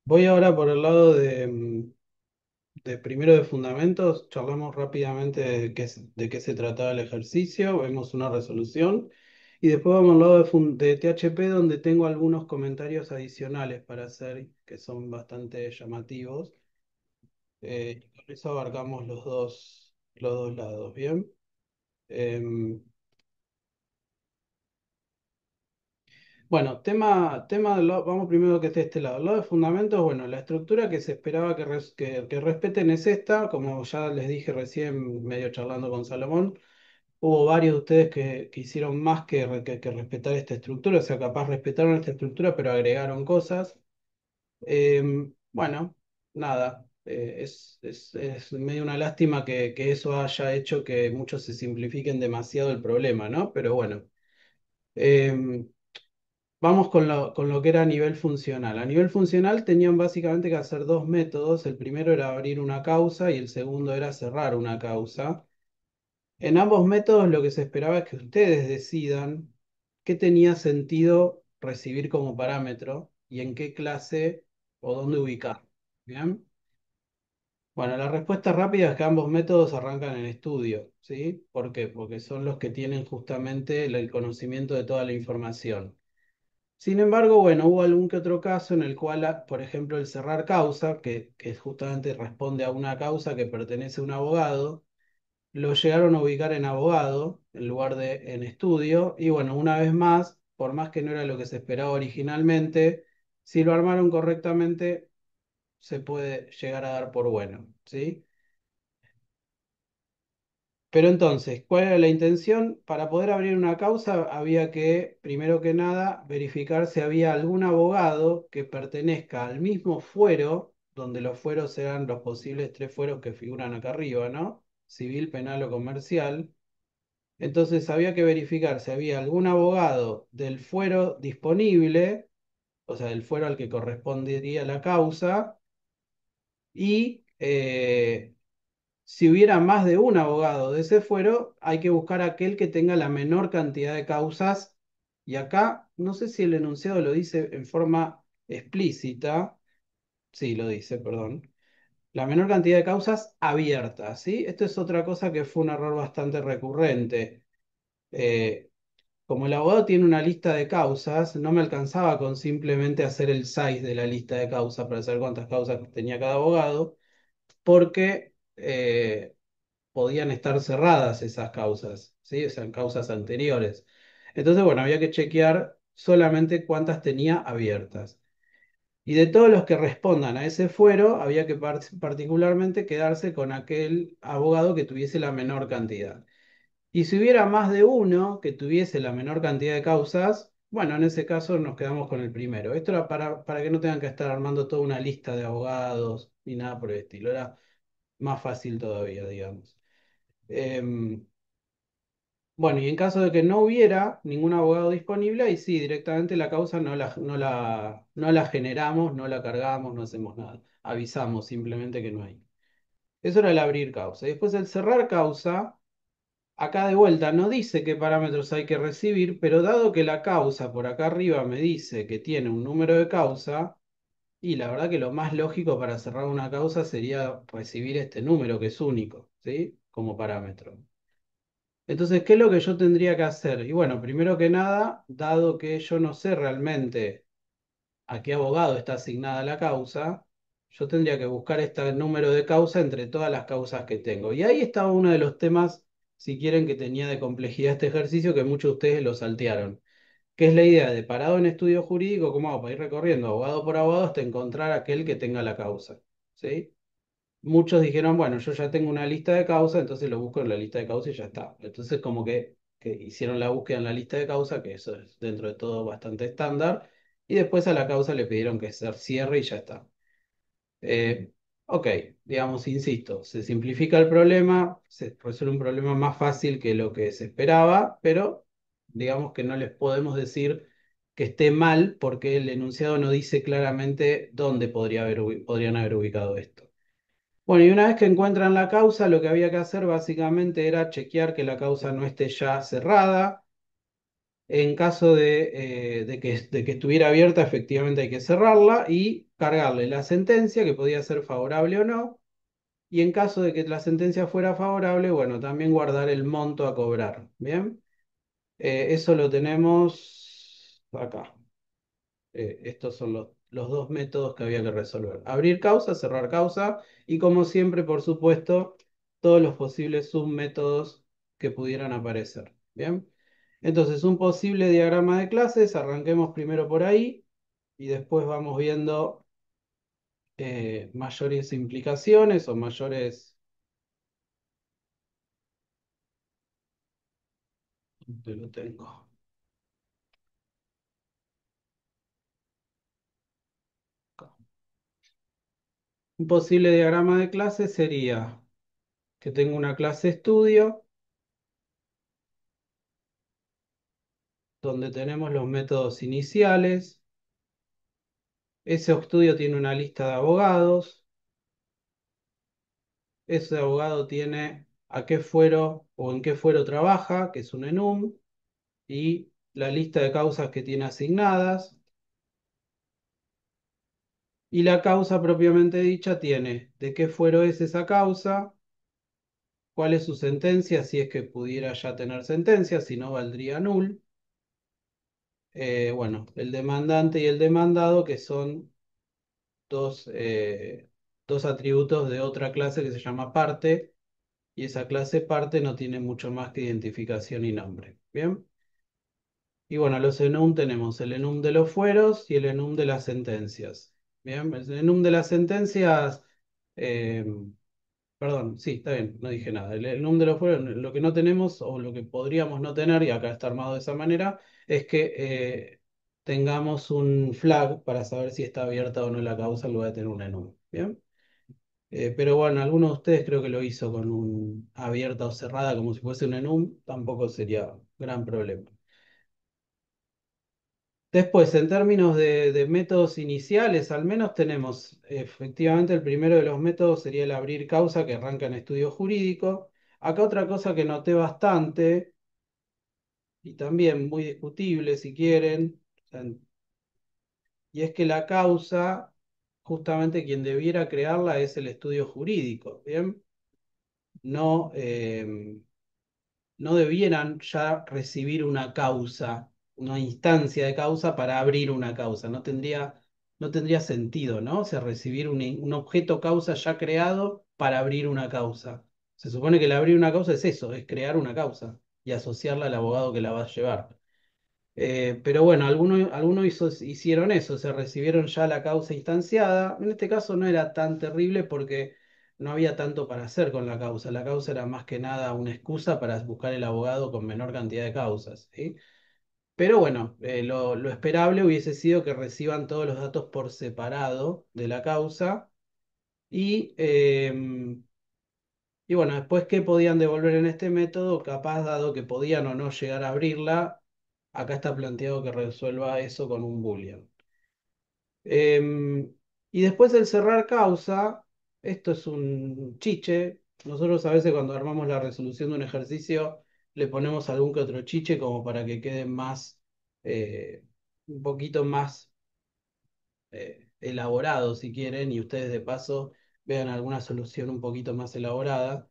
Voy ahora por el lado de primero de fundamentos, charlamos rápidamente de qué se trataba el ejercicio, vemos una resolución y después vamos al lado de THP donde tengo algunos comentarios adicionales para hacer que son bastante llamativos. Y con eso abarcamos los dos lados, ¿bien? Em, Bueno, vamos primero que esté este lado. El lado de fundamentos, bueno, la estructura que se esperaba que respeten es esta, como ya les dije recién, medio charlando con Salomón, hubo varios de ustedes que hicieron más que respetar esta estructura, o sea, capaz respetaron esta estructura, pero agregaron cosas. Bueno, nada, es medio una lástima que eso haya hecho que muchos se simplifiquen demasiado el problema, ¿no? Pero bueno. em, Vamos con lo que era a nivel funcional. A nivel funcional tenían básicamente que hacer dos métodos. El primero era abrir una causa y el segundo era cerrar una causa. En ambos métodos lo que se esperaba es que ustedes decidan qué tenía sentido recibir como parámetro y en qué clase o dónde ubicar. ¿Bien? Bueno, la respuesta rápida es que ambos métodos arrancan en estudio, ¿sí? ¿Por qué? Porque son los que tienen justamente el conocimiento de toda la información. Sin embargo, bueno, hubo algún que otro caso en el cual, por ejemplo, el cerrar causa, que justamente responde a una causa que pertenece a un abogado, lo llegaron a ubicar en abogado en lugar de en estudio. Y bueno, una vez más, por más que no era lo que se esperaba originalmente, si lo armaron correctamente, se puede llegar a dar por bueno, ¿sí? Pero entonces, ¿cuál era la intención? Para poder abrir una causa había que, primero que nada, verificar si había algún abogado que pertenezca al mismo fuero, donde los fueros eran los posibles tres fueros que figuran acá arriba, ¿no? Civil, penal o comercial. Entonces había que verificar si había algún abogado del fuero disponible, o sea, del fuero al que correspondería la causa, y si hubiera más de un abogado de ese fuero, hay que buscar aquel que tenga la menor cantidad de causas. Y acá, no sé si el enunciado lo dice en forma explícita. Sí, lo dice, perdón. La menor cantidad de causas abiertas, ¿sí? Esto es otra cosa que fue un error bastante recurrente. Eh, Como el abogado tiene una lista de causas, no me alcanzaba con simplemente hacer el size de la lista de causas para saber cuántas causas tenía cada abogado, porque podían estar cerradas esas causas, ¿sí? O sea, causas anteriores. Entonces, bueno, había que chequear solamente cuántas tenía abiertas. Y de todos los que respondan a ese fuero, había que particularmente quedarse con aquel abogado que tuviese la menor cantidad. Y si hubiera más de uno que tuviese la menor cantidad de causas, bueno, en ese caso nos quedamos con el primero. Esto era para que no tengan que estar armando toda una lista de abogados ni nada por el estilo. Era más fácil todavía, digamos. Em, bueno, y en caso de que no hubiera ningún abogado disponible, ahí sí, directamente la causa no la generamos, no la cargamos, no hacemos nada. Avisamos simplemente que no hay. Eso era el abrir causa. Y después el cerrar causa, acá de vuelta no dice qué parámetros hay que recibir, pero dado que la causa por acá arriba me dice que tiene un número de causa, y la verdad que lo más lógico para cerrar una causa sería recibir este número que es único, ¿sí? Como parámetro. Entonces, ¿qué es lo que yo tendría que hacer? Y bueno, primero que nada, dado que yo no sé realmente a qué abogado está asignada la causa, yo tendría que buscar este número de causa entre todas las causas que tengo. Y ahí estaba uno de los temas, si quieren, que tenía de complejidad este ejercicio, que muchos de ustedes lo saltearon, que es la idea de parado en estudio jurídico, ¿cómo hago para ir recorriendo abogado por abogado hasta encontrar aquel que tenga la causa? ¿Sí? Muchos dijeron, bueno, yo ya tengo una lista de causas, entonces lo busco en la lista de causas y ya está. Entonces como que hicieron la búsqueda en la lista de causas, que eso es dentro de todo bastante estándar, y después a la causa le pidieron que se cierre y ya está. Eh, ok, digamos, insisto, se simplifica el problema, se resuelve un problema más fácil que lo que se esperaba, pero digamos que no les podemos decir que esté mal porque el enunciado no dice claramente dónde podrían haber ubicado esto. Bueno, y una vez que encuentran la causa, lo que había que hacer básicamente era chequear que la causa no esté ya cerrada. En caso de que estuviera abierta, efectivamente hay que cerrarla y cargarle la sentencia, que podía ser favorable o no. Y en caso de que la sentencia fuera favorable, bueno, también guardar el monto a cobrar. Bien, eso lo tenemos acá. Estos son los dos métodos que había que resolver. Abrir causa, cerrar causa y como siempre, por supuesto, todos los posibles submétodos que pudieran aparecer. Bien. Entonces, un posible diagrama de clases, arranquemos primero por ahí y después vamos viendo mayores implicaciones o mayores... ¿Dónde lo tengo? Acá. Un posible diagrama de clase sería que tengo una clase estudio donde tenemos los métodos iniciales. Ese estudio tiene una lista de abogados. Ese abogado tiene a qué fuero o en qué fuero trabaja, que es un ENUM, y la lista de causas que tiene asignadas. Y la causa propiamente dicha tiene de qué fuero es esa causa, cuál es su sentencia, si es que pudiera ya tener sentencia, si no valdría nul. Bueno, el demandante y el demandado, que son dos, dos atributos de otra clase que se llama parte, y esa clase parte no tiene mucho más que identificación y nombre. Bien. Y bueno, los enum tenemos el enum de los fueros y el enum de las sentencias. Bien, el enum de las sentencias, eh, perdón, sí, está bien, no dije nada. El enum de los fueros, lo que no tenemos o lo que podríamos no tener, y acá está armado de esa manera, es que tengamos un flag para saber si está abierta o no la causa en lugar de tener un enum. Bien. Pero bueno, alguno de ustedes creo que lo hizo con un abierta o cerrada como si fuese un enum, tampoco sería gran problema. Después, en términos de métodos iniciales, al menos tenemos, efectivamente, el primero de los métodos sería el abrir causa que arranca en estudio jurídico. Acá otra cosa que noté bastante, y también muy discutible si quieren, o sea, y es que la causa, justamente quien debiera crearla es el estudio jurídico, ¿bien? No, no debieran ya recibir una causa, una instancia de causa para abrir una causa. No tendría sentido, ¿no? O sea, recibir un objeto causa ya creado para abrir una causa. Se supone que el abrir una causa es eso, es crear una causa y asociarla al abogado que la va a llevar. Pero bueno, algunos hicieron eso, se recibieron ya la causa instanciada. En este caso no era tan terrible porque no había tanto para hacer con la causa. La causa era más que nada una excusa para buscar el abogado con menor cantidad de causas, ¿sí? Pero bueno, lo esperable hubiese sido que reciban todos los datos por separado de la causa y bueno, después, ¿qué podían devolver en este método? Capaz, dado que podían o no llegar a abrirla, acá está planteado que resuelva eso con un boolean. Em, y después el cerrar causa, esto es un chiche. Nosotros a veces cuando armamos la resolución de un ejercicio le ponemos algún que otro chiche como para que quede más, eh, un poquito más elaborado si quieren y ustedes de paso vean alguna solución un poquito más elaborada.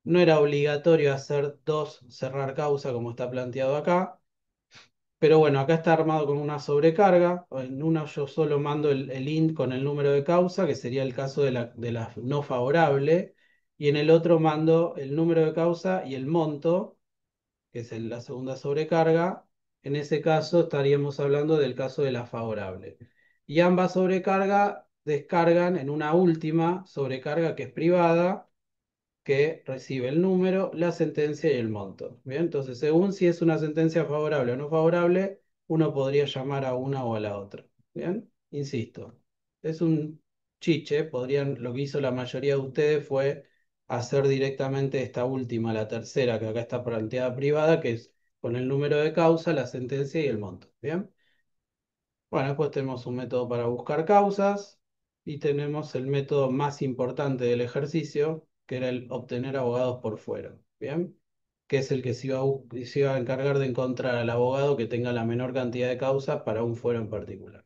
No era obligatorio hacer dos cerrar causa como está planteado acá, pero bueno, acá está armado con una sobrecarga. En una yo solo mando el int con el número de causa, que sería el caso de la no favorable, y en el otro mando el número de causa y el monto, que es la segunda sobrecarga. En ese caso estaríamos hablando del caso de la favorable. Y ambas sobrecargas descargan en una última sobrecarga que es privada que recibe el número, la sentencia y el monto. Bien, entonces, según si es una sentencia favorable o no favorable, uno podría llamar a una o a la otra. Bien, insisto, es un chiche, lo que hizo la mayoría de ustedes fue hacer directamente esta última, la tercera, que acá está planteada privada, que es con el número de causa, la sentencia y el monto. Bien. Bueno, después tenemos un método para buscar causas y tenemos el método más importante del ejercicio, que era el obtener abogados por fuera. Bien. que es el que se iba a encargar de encontrar al abogado que tenga la menor cantidad de causas para un fuero en particular.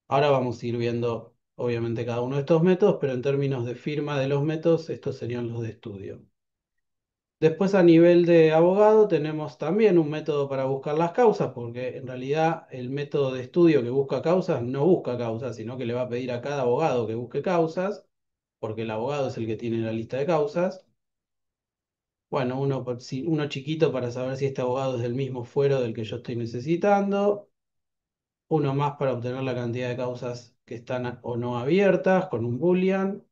Ahora vamos a ir viendo, obviamente, cada uno de estos métodos, pero en términos de firma de los métodos, estos serían los de estudio. Después, a nivel de abogado, tenemos también un método para buscar las causas, porque en realidad el método de estudio que busca causas no busca causas, sino que le va a pedir a cada abogado que busque causas, porque el abogado es el que tiene la lista de causas. Bueno, uno chiquito para saber si este abogado es del mismo fuero del que yo estoy necesitando, uno más para obtener la cantidad de causas que están o no abiertas con un boolean,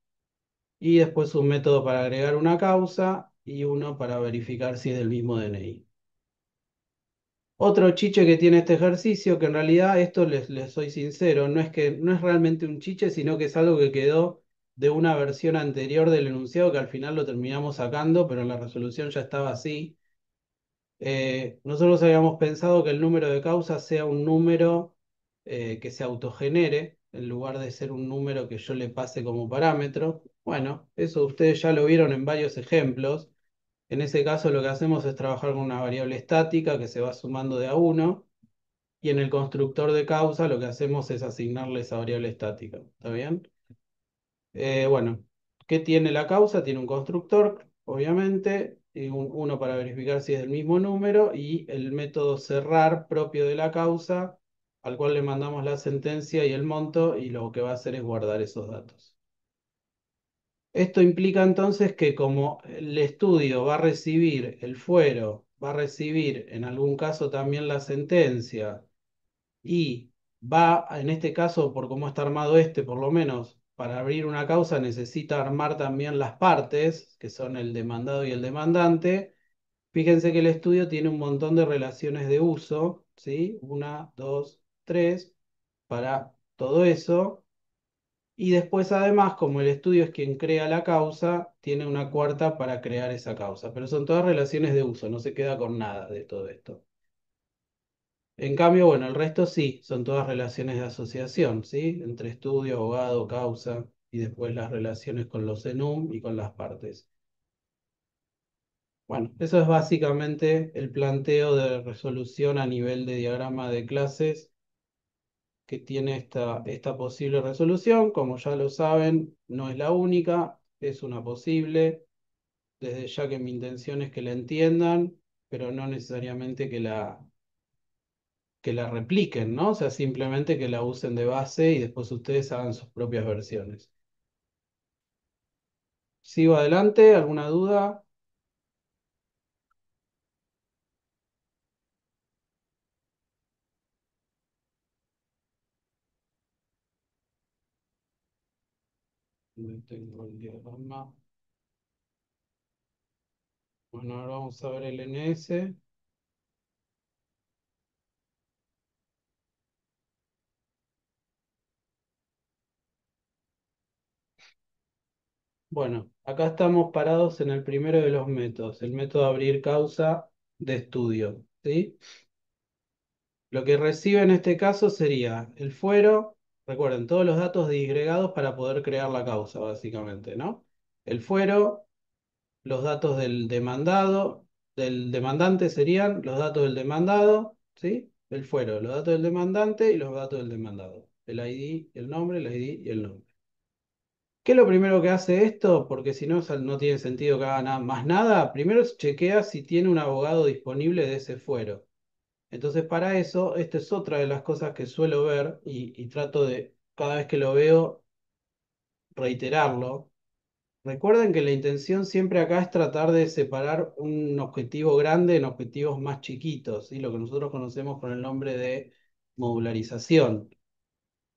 y después un método para agregar una causa y uno para verificar si es del mismo DNI. Otro chiche que tiene este ejercicio, que en realidad esto les soy sincero, no es realmente un chiche, sino que es algo que quedó de una versión anterior del enunciado que al final lo terminamos sacando, pero en la resolución ya estaba así. Nosotros habíamos pensado que el número de causas sea un número que se autogenere, en lugar de ser un número que yo le pase como parámetro. Bueno, eso ustedes ya lo vieron en varios ejemplos. En ese caso lo que hacemos es trabajar con una variable estática que se va sumando de a uno y en el constructor de causa lo que hacemos es asignarle esa variable estática. ¿Está bien? Bueno, ¿qué tiene la causa? Tiene un constructor, obviamente, y uno para verificar si es del mismo número y el método cerrar propio de la causa, al cual le mandamos la sentencia y el monto, y lo que va a hacer es guardar esos datos. Esto implica entonces que como el estudio va a recibir el fuero, va a recibir en algún caso también la sentencia, y va, en este caso, por cómo está armado este, por lo menos, para abrir una causa necesita armar también las partes, que son el demandado y el demandante. Fíjense que el estudio tiene un montón de relaciones de uso, ¿sí? Una, dos, tres, para todo eso. Y después, además, como el estudio es quien crea la causa, tiene una cuarta para crear esa causa. Pero son todas relaciones de uso, no se queda con nada de todo esto. En cambio, bueno, el resto sí, son todas relaciones de asociación, ¿sí? Entre estudio, abogado, causa y después las relaciones con los enum y con las partes. Bueno, eso es básicamente el planteo de resolución a nivel de diagrama de clases que tiene esta posible resolución. Como ya lo saben, no es la única, es una posible. Desde ya que mi intención es que la entiendan, pero no necesariamente que la repliquen, ¿no? O sea, simplemente que la usen de base y después ustedes hagan sus propias versiones. ¿Sigo adelante? ¿Alguna duda? ¿Dónde tengo el diagrama? Bueno, ahora vamos a ver el NS. Bueno, acá estamos parados en el primero de los métodos, el método abrir causa de estudio, ¿sí? Lo que recibe en este caso sería el fuero, recuerden, todos los datos disgregados para poder crear la causa, básicamente, ¿no? El fuero, los datos del demandante serían los datos del demandado, ¿sí? El fuero, los datos del demandante y los datos del demandado. El ID, el nombre, el ID y el nombre. ¿Qué es lo primero que hace esto? Porque si no, no tiene sentido que haga más nada. Primero chequea si tiene un abogado disponible de ese fuero. Entonces, para eso, esta es otra de las cosas que suelo ver y trato de, cada vez que lo veo, reiterarlo. Recuerden que la intención siempre acá es tratar de separar un objetivo grande en objetivos más chiquitos, ¿sí? Lo que nosotros conocemos con el nombre de modularización.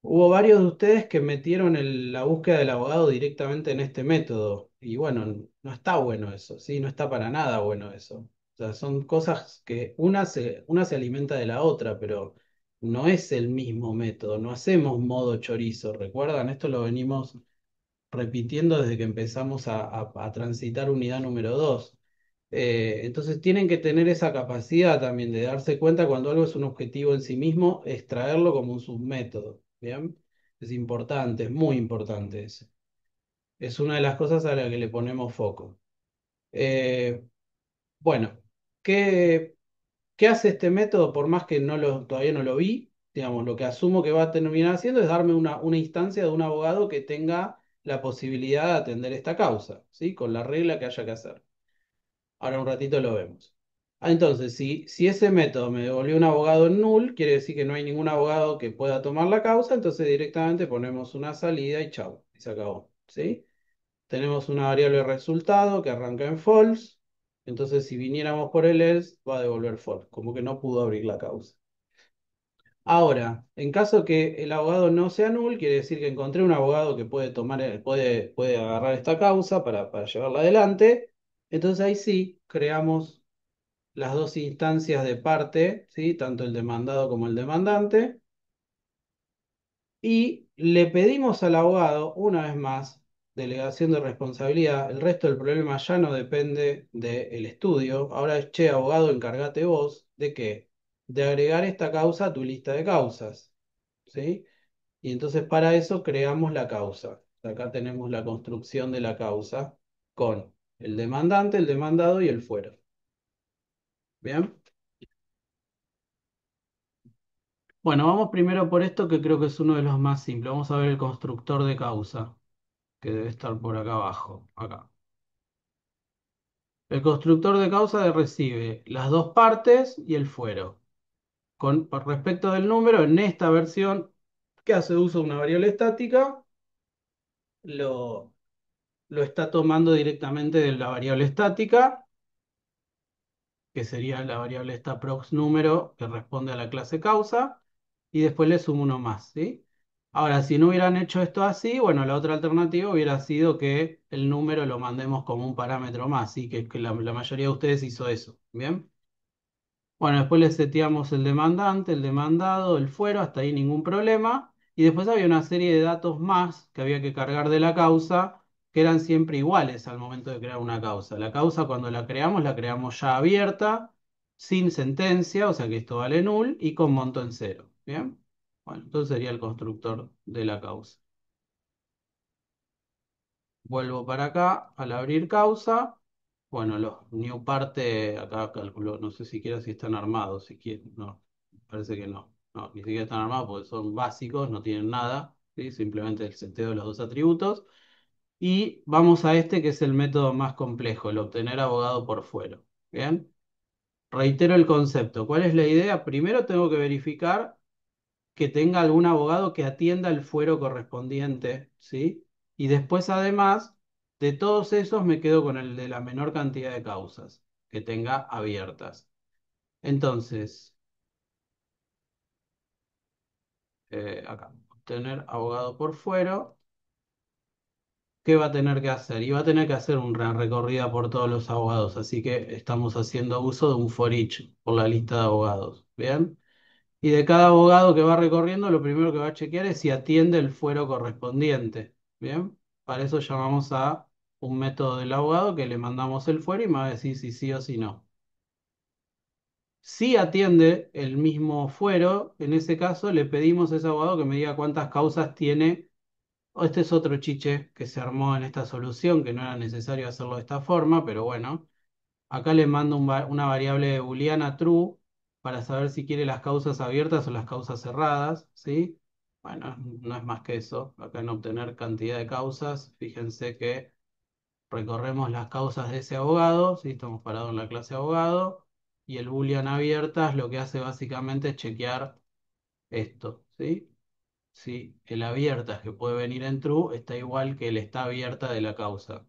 Hubo varios de ustedes que metieron la búsqueda del abogado directamente en este método y bueno, no está bueno eso, ¿sí? No está para nada bueno eso. O sea, son cosas que una se alimenta de la otra, pero no es el mismo método, no hacemos modo chorizo, ¿recuerdan? Esto lo venimos repitiendo desde que empezamos a transitar unidad número 2. Entonces tienen que tener esa capacidad también de darse cuenta cuando algo es un objetivo en sí mismo, extraerlo como un submétodo. ¿Bien? Es importante, es muy importante eso. Es una de las cosas a las que le ponemos foco. Eh, Bueno, ¿qué, qué hace este método? Por más que todavía no lo vi, digamos, lo que asumo que va a terminar haciendo es darme una instancia de un abogado que tenga la posibilidad de atender esta causa, ¿sí? Con la regla que haya que hacer. Ahora un ratito lo vemos. Entonces, si ese método me devolvió un abogado en null, quiere decir que no hay ningún abogado que pueda tomar la causa, entonces directamente ponemos una salida y chau, y se acabó, ¿sí? Tenemos una variable resultado que arranca en false, entonces si viniéramos por el else va a devolver false, como que no pudo abrir la causa. Ahora, en caso que el abogado no sea null, quiere decir que encontré un abogado que puede tomar, puede agarrar esta causa para llevarla adelante. Entonces ahí sí creamos las dos instancias de parte, ¿sí? Tanto el demandado como el demandante, y le pedimos al abogado, una vez más, delegación de responsabilidad. El resto del problema ya no depende del estudio. Ahora es, che, abogado, encárgate vos de qué? De agregar esta causa a tu lista de causas, ¿sí? Y entonces para eso creamos la causa. Acá tenemos la construcción de la causa con el demandante, el demandado y el fuero. ¿Bien? Bueno, vamos primero por esto que creo que es uno de los más simples. Vamos a ver el constructor de causa, que debe estar por acá abajo, acá. El constructor de causa recibe las dos partes y el fuero. Por respecto del número, en esta versión que hace uso de una variable estática, lo, lo está tomando directamente de la variable estática, que sería la variable esta prox número que responde a la clase causa, y después le sumo uno más, ¿sí? Ahora, si no hubieran hecho esto así, bueno, la otra alternativa hubiera sido que el número lo mandemos como un parámetro más, ¿sí? Que la mayoría de ustedes hizo eso, ¿bien? Bueno, después le seteamos el demandante, el demandado, el fuero, hasta ahí ningún problema. Y después había una serie de datos más que había que cargar de la causa, que eran siempre iguales al momento de crear una causa. La causa cuando la creamos ya abierta, sin sentencia, o sea que esto vale null, y con monto en cero. ¿Bien? Bueno, entonces sería el constructor de la causa. Vuelvo para acá al abrir causa. Bueno, los new parte, acá calculo, no sé siquiera si están armados, si quieren, no, parece que no. No, ni siquiera están armados porque son básicos, no tienen nada, ¿sí? Simplemente el seteo de los dos atributos. Y vamos a este que es el método más complejo, el obtener abogado por fuera. ¿Bien? Reitero el concepto. ¿Cuál es la idea? Primero tengo que verificar que tenga algún abogado que atienda el fuero correspondiente, ¿sí? Y después, además, de todos esos, me quedo con el de la menor cantidad de causas que tenga abiertas. Entonces, acá, obtener abogado por fuero, ¿qué va a tener que hacer? Y va a tener que hacer una recorrida por todos los abogados, así que estamos haciendo uso de un for each por la lista de abogados, ¿bien? Y de cada abogado que va recorriendo, lo primero que va a chequear es si atiende el fuero correspondiente. ¿Bien? Para eso llamamos a un método del abogado que le mandamos el fuero y me va a decir si sí o si no. Si atiende el mismo fuero, en ese caso le pedimos a ese abogado que me diga cuántas causas tiene. Este es otro chiche que se armó en esta solución, que no era necesario hacerlo de esta forma, pero bueno. Acá le mando una variable booleana true para saber si quiere las causas abiertas o las causas cerradas, ¿sí? Bueno, no es más que eso. Acá en obtener cantidad de causas, fíjense que recorremos las causas de ese abogado, ¿sí? Estamos parados en la clase abogado, y el boolean abiertas lo que hace básicamente es chequear esto, ¿sí? Si el abiertas que puede venir en true está igual que el está abierta de la causa.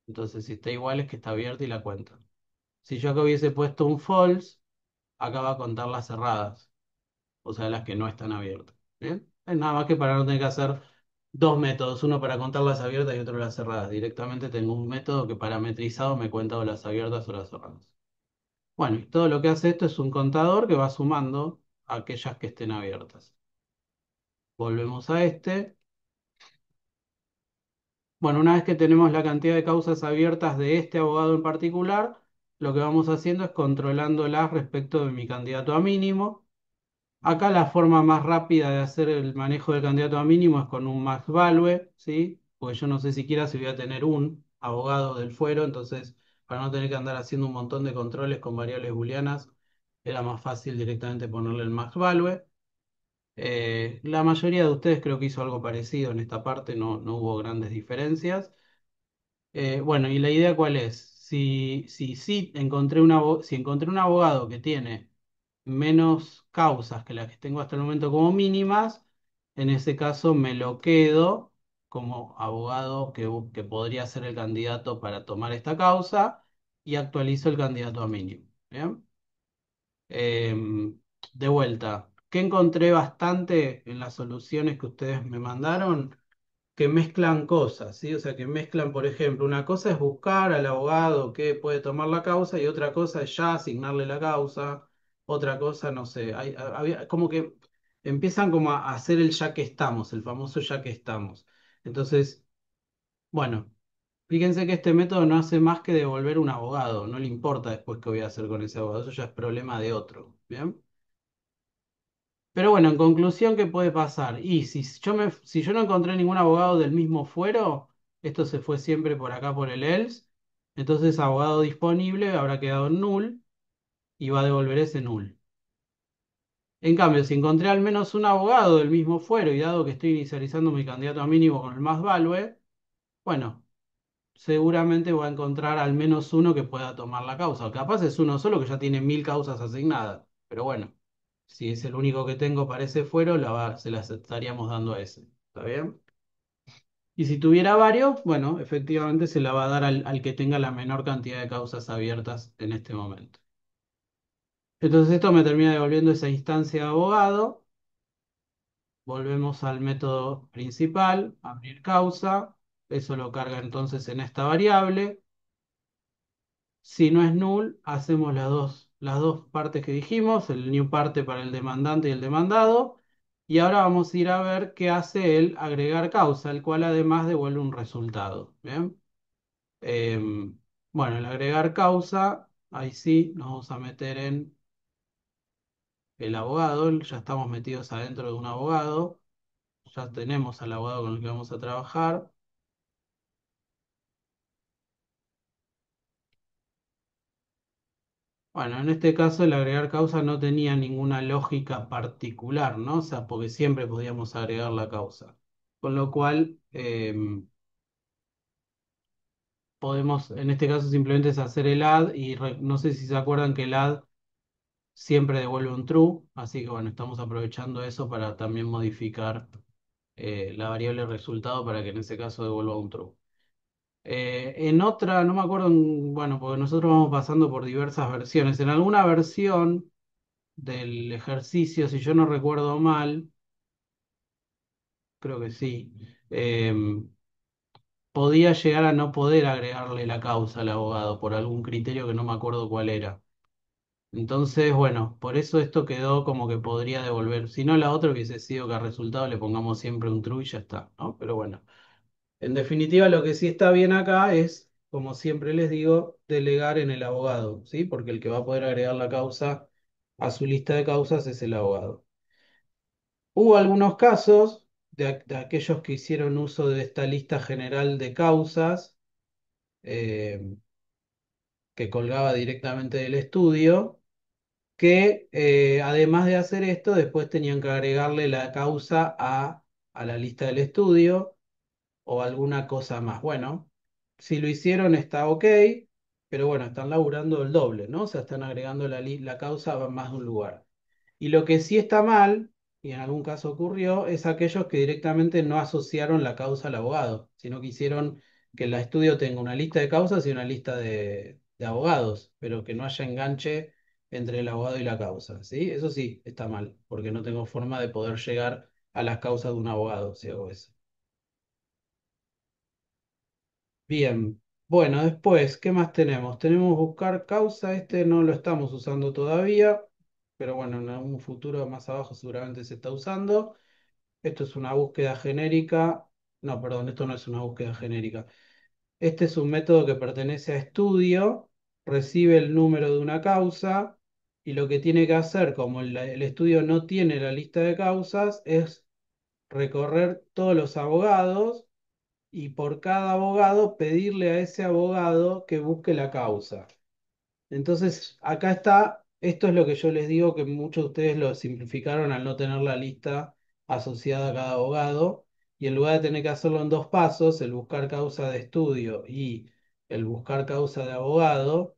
Entonces, si está igual es que está abierta y la cuenta. Si yo acá hubiese puesto un false, acá va a contar las cerradas, o sea, las que no están abiertas. ¿Bien? Es nada más que para no tener que hacer dos métodos, uno para contar las abiertas y otro las cerradas. Directamente tengo un método que parametrizado me cuenta o las abiertas o las cerradas. Bueno, y todo lo que hace esto es un contador que va sumando aquellas que estén abiertas. Volvemos a este. Bueno, una vez que tenemos la cantidad de causas abiertas de este abogado en particular, lo que vamos haciendo es controlándolas respecto de mi candidato a mínimo. Acá la forma más rápida de hacer el manejo del candidato a mínimo es con un max value, ¿sí? Porque yo no sé siquiera si voy a tener un abogado del fuero, entonces para no tener que andar haciendo un montón de controles con variables booleanas, era más fácil directamente ponerle el max value. La mayoría de ustedes creo que hizo algo parecido en esta parte, no hubo grandes diferencias. Bueno, ¿y la idea cuál es? Si encontré si encontré un abogado que tiene menos causas que las que tengo hasta el momento como mínimas, en ese caso me lo quedo como abogado que podría ser el candidato para tomar esta causa y actualizo el candidato a mínimo. ¿Bien? De vuelta, ¿qué encontré bastante en las soluciones que ustedes me mandaron? Que mezclan cosas, ¿sí? O sea, que mezclan, por ejemplo, una cosa es buscar al abogado que puede tomar la causa y otra cosa es ya asignarle la causa, otra cosa, no sé, como que empiezan como a hacer el ya que estamos, el famoso ya que estamos. Entonces, bueno, fíjense que este método no hace más que devolver un abogado, no le importa después qué voy a hacer con ese abogado, eso ya es problema de otro, ¿bien? Pero bueno, en conclusión, ¿qué puede pasar? Y si yo no encontré ningún abogado del mismo fuero, esto se fue siempre por acá por el else, entonces abogado disponible habrá quedado en null y va a devolver ese null. En cambio, si encontré al menos un abogado del mismo fuero y dado que estoy inicializando mi candidato a mínimo con el más value, bueno, seguramente voy a encontrar al menos uno que pueda tomar la causa. O capaz es uno solo que ya tiene 1000 causas asignadas, pero bueno. Si es el único que tengo para ese fuero, se las estaríamos dando a ese. ¿Está bien? Y si tuviera varios, bueno, efectivamente se la va a dar al que tenga la menor cantidad de causas abiertas en este momento. Entonces esto me termina devolviendo esa instancia de abogado. Volvemos al método principal, abrir causa. Eso lo carga entonces en esta variable. Si no es null, hacemos las dos partes que dijimos, el new parte para el demandante y el demandado. Y ahora vamos a ir a ver qué hace el agregar causa, el cual además devuelve un resultado. ¿Bien? Bueno, el agregar causa, ahí sí, nos vamos a meter en el abogado, ya estamos metidos adentro de un abogado, ya tenemos al abogado con el que vamos a trabajar. Bueno, en este caso el agregar causa no tenía ninguna lógica particular, ¿no? O sea, porque siempre podíamos agregar la causa. Con lo cual, podemos, en este caso simplemente es hacer el add y no sé si se acuerdan que el add siempre devuelve un true, así que bueno, estamos aprovechando eso para también modificar la variable resultado para que en ese caso devuelva un true. En otra, no me acuerdo, bueno, porque nosotros vamos pasando por diversas versiones. En alguna versión del ejercicio, si yo no recuerdo mal, creo que sí, podía llegar a no poder agregarle la causa al abogado por algún criterio que no me acuerdo cuál era. Entonces, bueno, por eso esto quedó como que podría devolver. Si no, la otra hubiese sido que al resultado le pongamos siempre un true y ya está, ¿no? Pero bueno, en definitiva, lo que sí está bien acá es, como siempre les digo, delegar en el abogado, ¿sí? Porque el que va a poder agregar la causa a su lista de causas es el abogado. Hubo algunos casos de aquellos que hicieron uso de esta lista general de causas eh, que colgaba directamente del estudio, que además de hacer esto, después tenían que agregarle la causa a la lista del estudio o alguna cosa más. Bueno, si lo hicieron está ok, pero bueno, están laburando el doble, ¿no? O sea, están agregando la causa a más de un lugar. Y lo que sí está mal, y en algún caso ocurrió, es aquellos que directamente no asociaron la causa al abogado, sino que hicieron que el estudio tenga una lista de causas y una lista de abogados, pero que no haya enganche entre el abogado y la causa, ¿sí? Eso sí está mal, porque no tengo forma de poder llegar a las causas de un abogado si hago eso. Bien, bueno, después, ¿qué más tenemos? Tenemos buscar causa, este no lo estamos usando todavía, pero bueno, en algún futuro más abajo seguramente se está usando. Esto es una búsqueda genérica. No, perdón, esto no es una búsqueda genérica. Este es un método que pertenece a estudio, recibe el número de una causa y lo que tiene que hacer, como el estudio no tiene la lista de causas, es recorrer todos los abogados y por cada abogado pedirle a ese abogado que busque la causa. Entonces, acá está, esto es lo que yo les digo que muchos de ustedes lo simplificaron al no tener la lista asociada a cada abogado, y en lugar de tener que hacerlo en dos pasos, el buscar causa de estudio y el buscar causa de abogado,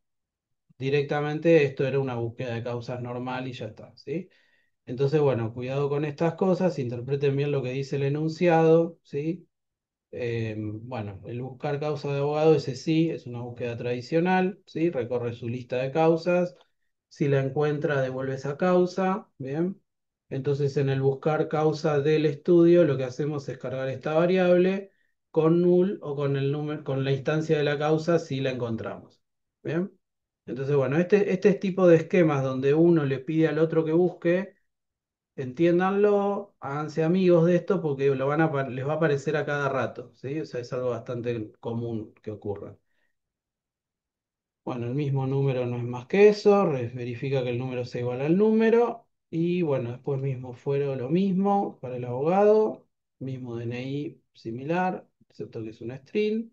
directamente esto era una búsqueda de causas normal y ya está, ¿sí? Entonces, bueno, cuidado con estas cosas, interpreten bien lo que dice el enunciado, ¿sí? Bueno, el buscar causa de abogado, ese sí, es una búsqueda tradicional, ¿sí? Recorre su lista de causas. Si la encuentra, devuelve esa causa, ¿bien? Entonces, en el buscar causa del estudio, lo que hacemos es cargar esta variable con null o con el número, con la instancia de la causa si la encontramos, ¿bien? Entonces, bueno, este tipo de esquemas donde uno le pide al otro que busque, entiéndanlo, háganse amigos de esto porque les va a aparecer a cada rato, ¿sí? O sea, es algo bastante común que ocurra. Bueno, el mismo número no es más que eso, verifica que el número sea igual al número y bueno, después mismo fuero lo mismo para el abogado, mismo DNI similar, excepto que es una string.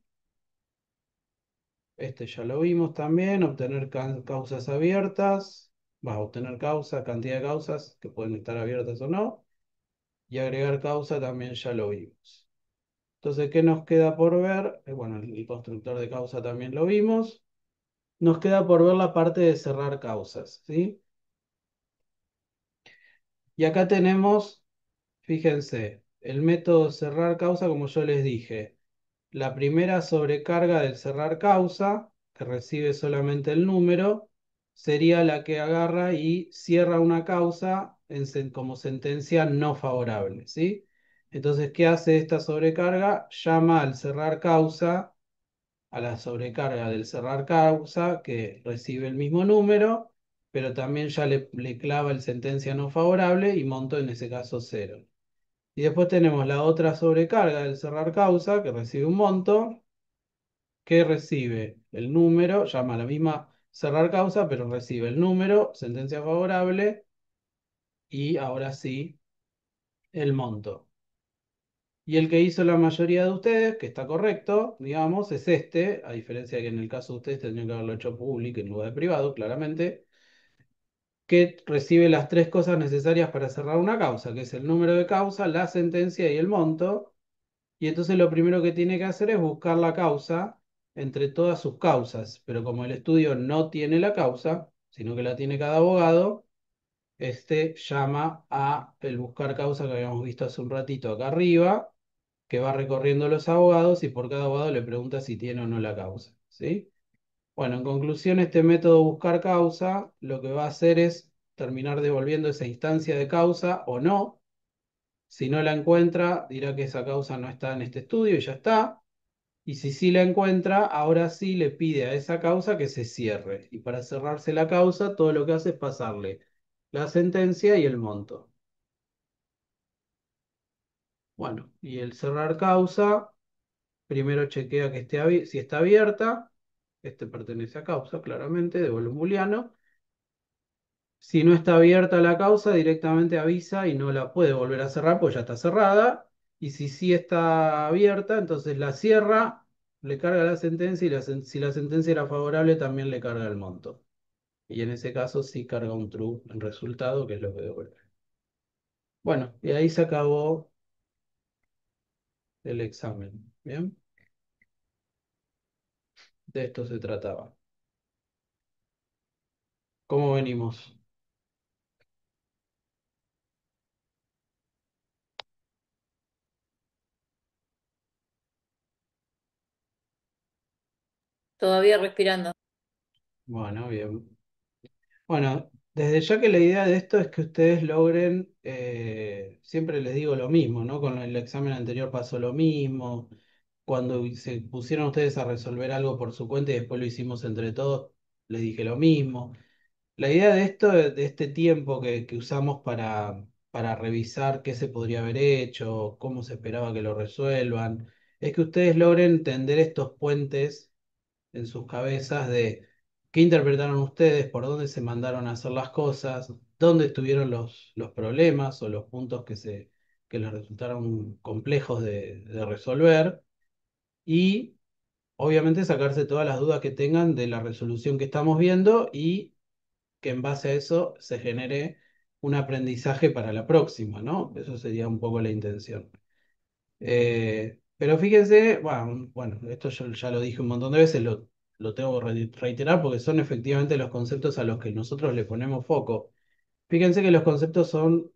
Este ya lo vimos también, obtener causas abiertas, va a obtener causa, cantidad de causas que pueden estar abiertas o no. Y agregar causa también ya lo vimos. Entonces, ¿qué nos queda por ver? Bueno, el constructor de causa también lo vimos. Nos queda por ver la parte de cerrar causas, ¿sí? Y acá tenemos, fíjense, el método cerrar causa, como yo les dije. La primera sobrecarga del cerrar causa, que recibe solamente el número, sería la que agarra y cierra una causa como sentencia no favorable, ¿sí? Entonces, ¿qué hace esta sobrecarga? Llama al cerrar causa, a la sobrecarga del cerrar causa, que recibe el mismo número, pero también ya le clava el sentencia no favorable y monto en ese caso cero. Y después tenemos la otra sobrecarga del cerrar causa, que recibe un monto que recibe el número, llama a la misma cerrar causa, pero recibe el número, sentencia favorable y ahora sí el monto. Y el que hizo la mayoría de ustedes, que está correcto, digamos, es este, a diferencia de que en el caso de ustedes tendrían que haberlo hecho público en lugar de privado, claramente, que recibe las tres cosas necesarias para cerrar una causa, que es el número de causa, la sentencia y el monto. Y entonces lo primero que tiene que hacer es buscar la causa entre todas sus causas. Pero como el estudio no tiene la causa, sino que la tiene cada abogado, este llama a el buscar causa que habíamos visto hace un ratito acá arriba, que va recorriendo los abogados y por cada abogado le pregunta si tiene o no la causa. ¿Sí? Bueno, en conclusión, este método buscar causa lo que va a hacer es terminar devolviendo esa instancia de causa o no. Si no la encuentra, dirá que esa causa no está en este estudio y ya está. Y si sí la encuentra, ahora sí le pide a esa causa que se cierre. Y para cerrarse la causa, todo lo que hace es pasarle la sentencia y el monto. Bueno, y el cerrar causa, primero chequea que esté si está abierta. Este pertenece a causa, claramente, devuelve un booleano. Si no está abierta la causa, directamente avisa y no la puede volver a cerrar, pues ya está cerrada. Y si sí está abierta, entonces la cierra, le carga la sentencia y si la sentencia era favorable, también le carga el monto. Y en ese caso sí carga un true en resultado, que es lo que devuelve. Bueno, y ahí se acabó el examen. Bien, de esto se trataba. ¿Cómo venimos? Todavía respirando. Bueno, bien. Bueno, desde ya que la idea de esto es que ustedes logren, siempre les digo lo mismo, ¿no? Con el examen anterior pasó lo mismo. Cuando se pusieron ustedes a resolver algo por su cuenta y después lo hicimos entre todos, les dije lo mismo. La idea de esto, de este tiempo que usamos para revisar qué se podría haber hecho, cómo se esperaba que lo resuelvan, es que ustedes logren tender estos puentes en sus cabezas de qué interpretaron ustedes, por dónde se mandaron a hacer las cosas, dónde estuvieron los problemas o los puntos que les resultaron complejos de resolver. y obviamente sacarse todas las dudas que tengan de la resolución que estamos viendo y que en base a eso se genere un aprendizaje para la próxima, ¿no? Eso sería un poco la intención. Pero fíjense, bueno, esto yo ya lo dije un montón de veces, lo tengo que reiterar porque son efectivamente los conceptos a los que nosotros le ponemos foco. Fíjense que los conceptos son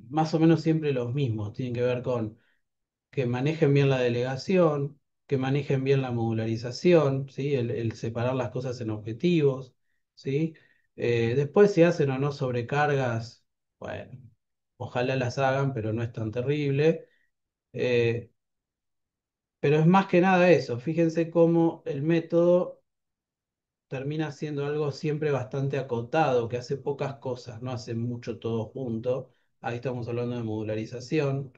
más o menos siempre los mismos, tienen que ver con que manejen bien la delegación, que manejen bien la modularización, ¿sí? El separar las cosas en objetivos, ¿sí? Después si hacen o no sobrecargas, bueno, ojalá las hagan, pero no es tan terrible. Eh, pero es más que nada eso, fíjense cómo el método termina siendo algo siempre bastante acotado, que hace pocas cosas, no hace mucho todo junto. Ahí estamos hablando de modularización.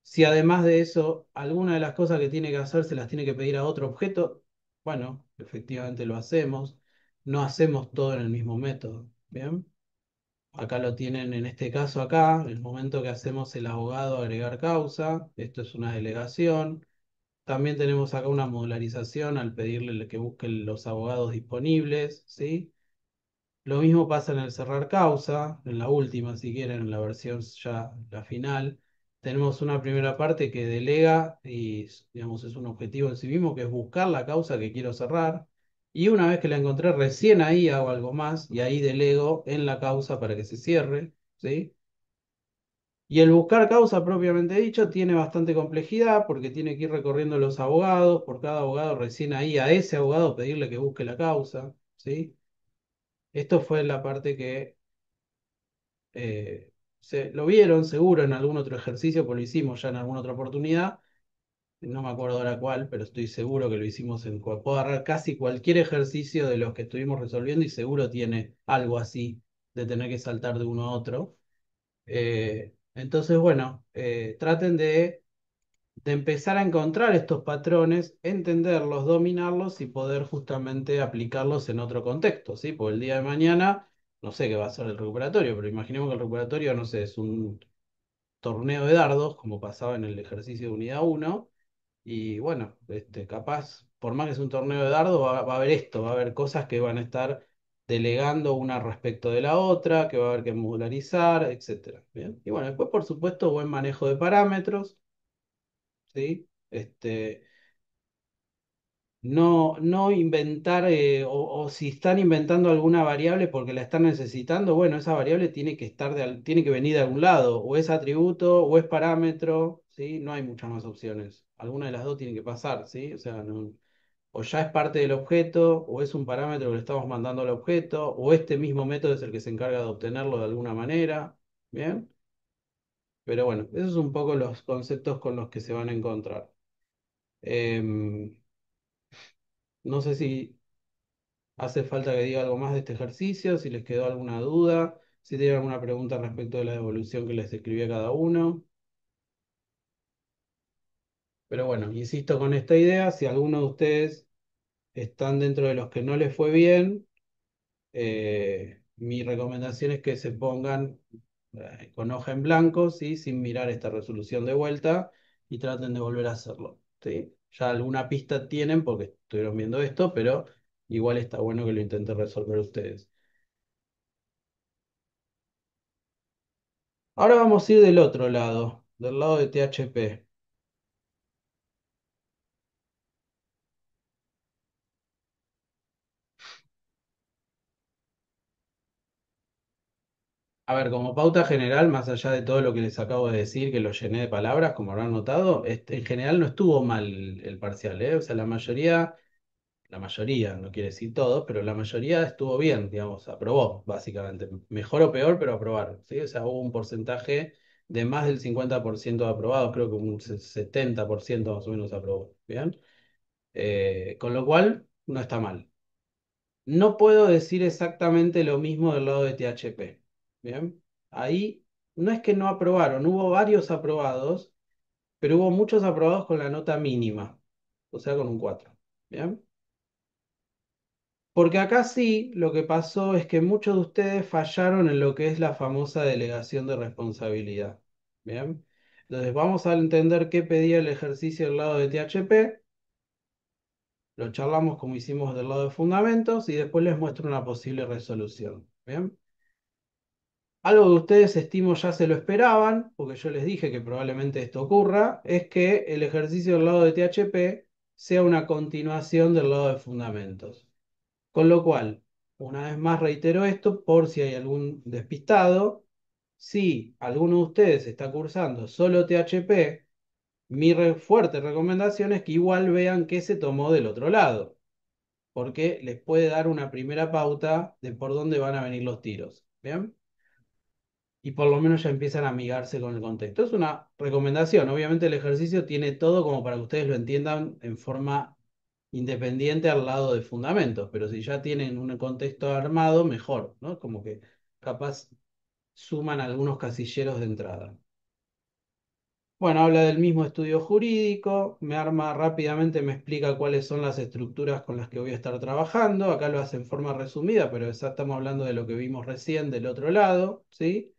Si además de eso, alguna de las cosas que tiene que hacer se las tiene que pedir a otro objeto, bueno, efectivamente lo hacemos. No hacemos todo en el mismo método. Bien, acá lo tienen en este caso acá, el momento que hacemos el abogado agregar causa, esto es una delegación. También tenemos acá una modularización al pedirle que busque los abogados disponibles, ¿sí? Lo mismo pasa en el cerrar causa, en la última, si quieren, en la versión ya, la final. Tenemos una primera parte que delega y, digamos, es un objetivo en sí mismo, que es buscar la causa que quiero cerrar. Y una vez que la encontré, recién ahí hago algo más y ahí delego en la causa para que se cierre, ¿sí? Y el buscar causa propiamente dicho tiene bastante complejidad porque tiene que ir recorriendo los abogados, por cada abogado recién ahí a ese abogado pedirle que busque la causa, ¿sí? Esto fue la parte que lo vieron seguro en algún otro ejercicio, pues lo hicimos ya en alguna otra oportunidad, no me acuerdo ahora cuál, pero estoy seguro que lo hicimos puedo agarrar casi cualquier ejercicio de los que estuvimos resolviendo y seguro tiene algo así de tener que saltar de uno a otro. Entonces, bueno, traten de empezar a encontrar estos patrones, entenderlos, dominarlos y poder justamente aplicarlos en otro contexto, ¿sí? Porque el día de mañana, no sé qué va a ser el recuperatorio, pero imaginemos que el recuperatorio, no sé, es un torneo de dardos, como pasaba en el ejercicio de unidad uno y bueno, capaz, por más que es un torneo de dardos, va a haber esto, va a haber cosas que van a estar delegando una respecto de la otra, que va a haber que modularizar, etcétera. Bien. Y bueno, después, por supuesto, buen manejo de parámetros, ¿sí? No inventar, o si están inventando alguna variable porque la están necesitando, bueno, esa variable tiene que estar tiene que venir de algún lado, o es atributo, o es parámetro, ¿sí? No hay muchas más opciones. Alguna de las dos tiene que pasar, ¿sí? O sea, o ya es parte del objeto, o es un parámetro que le estamos mandando al objeto, o este mismo método es el que se encarga de obtenerlo de alguna manera, ¿bien? Pero bueno, esos son un poco los conceptos con los que se van a encontrar. Em, no sé si hace falta que diga algo más de este ejercicio, si les quedó alguna duda, si tienen alguna pregunta respecto de la devolución que les escribí a cada uno. Pero bueno, insisto con esta idea, si alguno de ustedes están dentro de los que no les fue bien, mi recomendación es que se pongan con hoja en blanco, ¿sí? Sin mirar esta resolución de vuelta y traten de volver a hacerlo, ¿sí? Ya alguna pista tienen porque estuvieron viendo esto, pero igual está bueno que lo intenten resolver ustedes. Ahora vamos a ir del otro lado, del lado de THP. A ver, como pauta general, más allá de todo lo que les acabo de decir, que lo llené de palabras, como habrán notado, en general no estuvo mal el parcial, ¿eh? O sea, la mayoría, no quiere decir todos, pero la mayoría estuvo bien, digamos, aprobó, básicamente. Mejor o peor, pero aprobaron, ¿sí? O sea, hubo un porcentaje de más del 50% de aprobados, creo que un 70% más o menos aprobó, ¿bien? Con lo cual, no está mal. No puedo decir exactamente lo mismo del lado de THP. Bien, ahí no es que no aprobaron, hubo varios aprobados, pero hubo muchos aprobados con la nota mínima, o sea, con un 4. Bien, porque acá sí lo que pasó es que muchos de ustedes fallaron en lo que es la famosa delegación de responsabilidad. Bien, Entonces vamos a entender qué pedía el ejercicio del lado de THP, lo charlamos como hicimos del lado de fundamentos y después les muestro una posible resolución. ¿Bien? Algo que ustedes estimo ya se lo esperaban, porque yo les dije que probablemente esto ocurra, es que el ejercicio del lado de THP sea una continuación del lado de fundamentos. Con lo cual, una vez más reitero esto por si hay algún despistado. Si alguno de ustedes está cursando solo THP, mi fuerte recomendación es que igual vean qué se tomó del otro lado, porque les puede dar una primera pauta de por dónde van a venir los tiros. ¿Bien? Y por lo menos ya empiezan a amigarse con el contexto. Es una recomendación. Obviamente el ejercicio tiene todo como para que ustedes lo entiendan en forma independiente al lado de fundamentos, pero si ya tienen un contexto armado, mejor, ¿no? Como que capaz suman algunos casilleros de entrada. Bueno, habla del mismo estudio jurídico, me arma rápidamente, me explica cuáles son las estructuras con las que voy a estar trabajando. Acá lo hace en forma resumida, pero ya estamos hablando de lo que vimos recién del otro lado, ¿sí?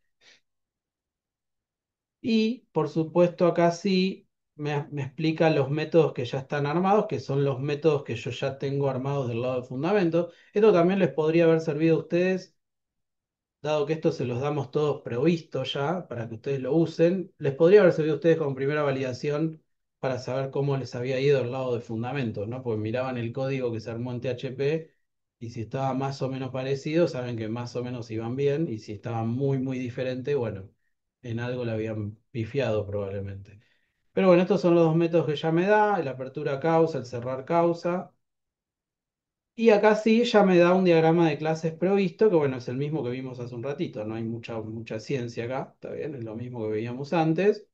Y por supuesto acá sí me explica los métodos que ya están armados, que son los métodos que yo ya tengo armados del lado de fundamentos. Esto también les podría haber servido a ustedes, dado que esto se los damos todos previstos ya, para que ustedes lo usen. Les podría haber servido a ustedes como primera validación para saber cómo les había ido el lado de fundamentos, ¿no? Porque miraban el código que se armó en THP y si estaba más o menos parecido, saben que más o menos iban bien, y si estaba muy, muy diferente, bueno, en algo le habían pifiado probablemente. Pero bueno, estos son los dos métodos que ya me da, el apertura causa, el cerrar causa. Y acá sí ya me da un diagrama de clases previsto, que bueno, es el mismo que vimos hace un ratito, no hay mucha ciencia acá, está bien, es lo mismo que veíamos antes.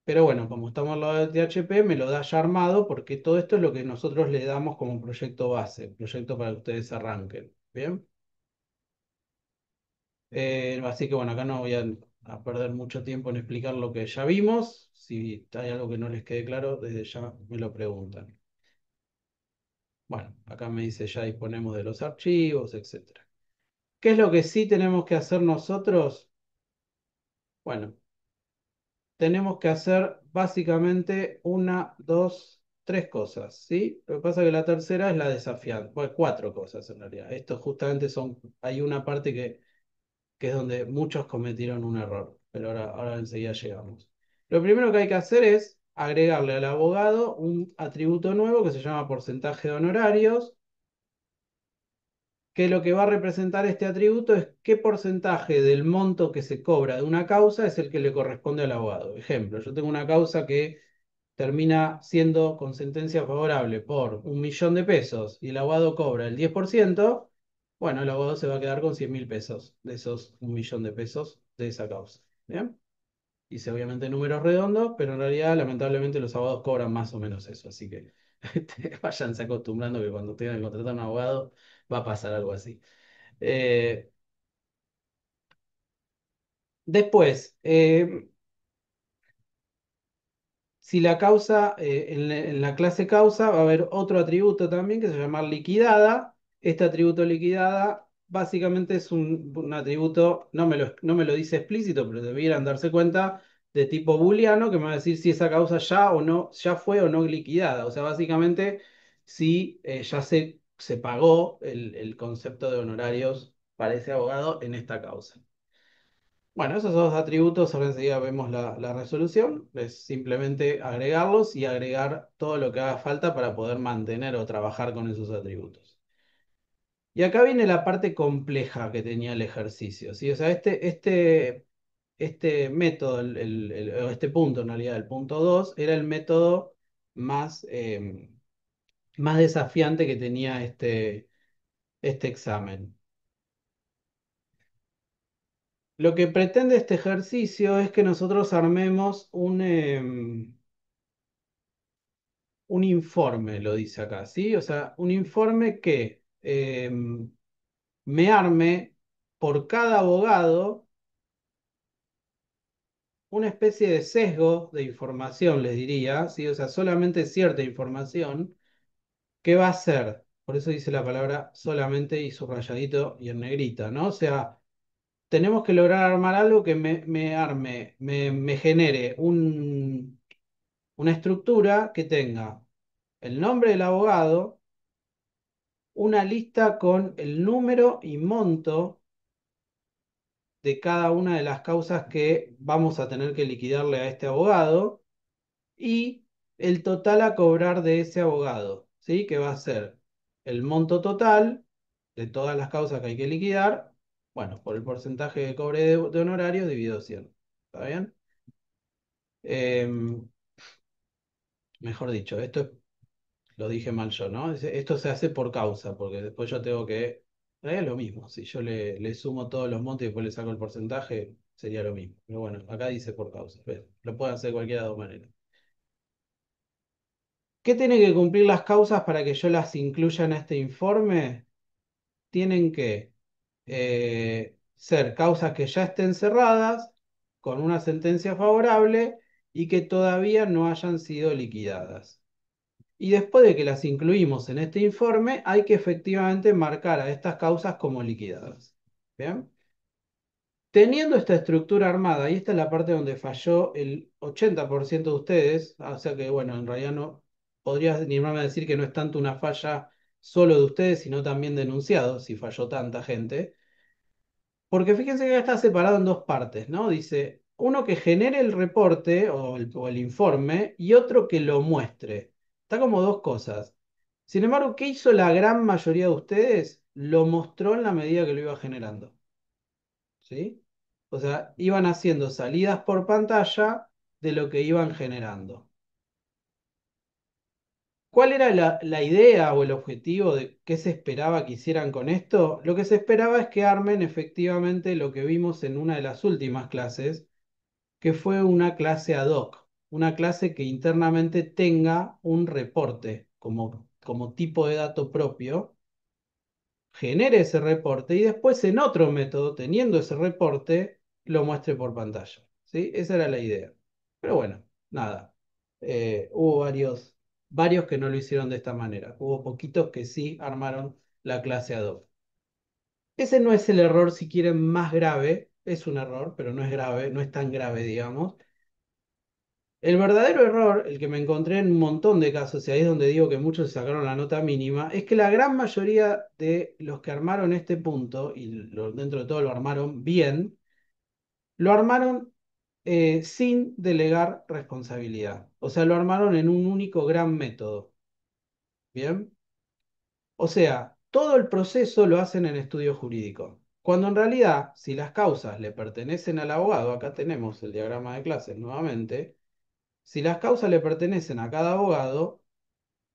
Pero bueno, como estamos al lado del THP, me lo da ya armado porque todo esto es lo que nosotros le damos como proyecto base, proyecto para que ustedes arranquen. ¿Bien? Así que bueno, acá no voy a perder mucho tiempo en explicar lo que ya vimos. Si hay algo que no les quede claro, desde ya me lo preguntan. Bueno, acá me dice ya disponemos de los archivos, etcétera. ¿Qué es lo que sí tenemos que hacer nosotros? Bueno, tenemos que hacer básicamente una, dos, tres cosas, ¿sí? Lo que pasa es que la tercera es la desafiante. Bueno, cuatro cosas en realidad. Esto justamente son, hay una parte que es donde muchos cometieron un error, pero ahora enseguida llegamos. Lo primero que hay que hacer es agregarle al abogado un atributo nuevo que se llama porcentaje de honorarios, que lo que va a representar este atributo es qué porcentaje del monto que se cobra de una causa es el que le corresponde al abogado. Ejemplo, yo tengo una causa que termina siendo con sentencia favorable por 1.000.000 de pesos y el abogado cobra el 10%, bueno, el abogado se va a quedar con 100.000 pesos de esos 1.000.000 de pesos de esa causa. ¿Bien? Hice obviamente números redondos, pero en realidad lamentablemente los abogados cobran más o menos eso, así que váyanse acostumbrando que cuando tengan que contratar a un abogado va a pasar algo así. Eh, Después, si la causa, en la clase causa va a haber otro atributo también que se llama liquidada. Este atributo liquidada básicamente es un atributo, no me lo dice explícito, pero debieran darse cuenta, de tipo booleano, que me va a decir si esa causa ya o no, ya fue o no liquidada. O sea, básicamente si ya se pagó el concepto de honorarios para ese abogado en esta causa. Bueno, esos dos atributos, ahora enseguida vemos la resolución, es simplemente agregarlos y agregar todo lo que haga falta para poder mantener o trabajar con esos atributos. Y acá viene la parte compleja que tenía el ejercicio, ¿sí? O sea, este método, o este punto en realidad, el punto 2 era el método más, más desafiante que tenía este examen. Lo que pretende este ejercicio es que nosotros armemos un informe, lo dice acá, ¿sí? O sea, un informe que me arme por cada abogado una especie de sesgo de información, les diría, ¿sí? O sea, solamente cierta información que va a ser, por eso dice la palabra solamente y subrayadito y en negrita, ¿no? O sea, tenemos que lograr armar algo que me genere una estructura que tenga el nombre del abogado, una lista con el número y monto de cada una de las causas que vamos a tener que liquidarle a este abogado y el total a cobrar de ese abogado, ¿sí? Que va a ser el monto total de todas las causas que hay que liquidar, bueno, por el porcentaje de cobre de honorario dividido 100. ¿Está bien? Em, Mejor dicho, lo dije mal yo, ¿no? Esto se hace por causa, porque después yo tengo que... Es lo mismo, si yo le sumo todos los montos y después le saco el porcentaje, sería lo mismo. Pero bueno, acá dice por causa. ¿Ves? Lo puede hacer cualquiera de dos maneras. ¿Qué tienen que cumplir las causas para que yo las incluya en este informe? Tienen que ser causas que ya estén cerradas, con una sentencia favorable y que todavía no hayan sido liquidadas. Y después de que las incluimos en este informe, hay que efectivamente marcar a estas causas como liquidadas. ¿Bien? Teniendo esta estructura armada, y esta es la parte donde falló el 80% de ustedes, o sea que, bueno, en realidad no podría animarme a decir que no es tanto una falla solo de ustedes, sino también de enunciados, si falló tanta gente. Porque fíjense que está separado en dos partes, ¿no? Dice, uno que genere el reporte o el informe y otro que lo muestre. Está como dos cosas. Sin embargo, ¿qué hizo la gran mayoría de ustedes? Lo mostró en la medida que lo iba generando. ¿Sí? O sea, iban haciendo salidas por pantalla de lo que iban generando. ¿Cuál era la idea o el objetivo de qué se esperaba que hicieran con esto? Lo que se esperaba es que armen efectivamente lo que vimos en una de las últimas clases, que fue una clase ad hoc, una clase que internamente tenga un reporte como tipo de dato propio, genere ese reporte y después en otro método, teniendo ese reporte, lo muestre por pantalla. ¿Sí? Esa era la idea. Pero bueno, nada. Hubo varios que no lo hicieron de esta manera. Hubo poquitos que sí armaron la clase ad hoc. Ese no es el error, si quieren, más grave. Es un error, pero no es grave, no es tan grave, digamos. El verdadero error, el que me encontré en un montón de casos, y ahí es donde digo que muchos se sacaron la nota mínima, es que la gran mayoría de los que armaron este punto, y dentro de todo lo armaron bien, lo armaron sin delegar responsabilidad. O sea, lo armaron en un único gran método. ¿Bien? O sea, todo el proceso lo hacen en estudio jurídico. Cuando en realidad, si las causas le pertenecen al abogado, acá tenemos el diagrama de clases nuevamente, si las causas le pertenecen a cada abogado,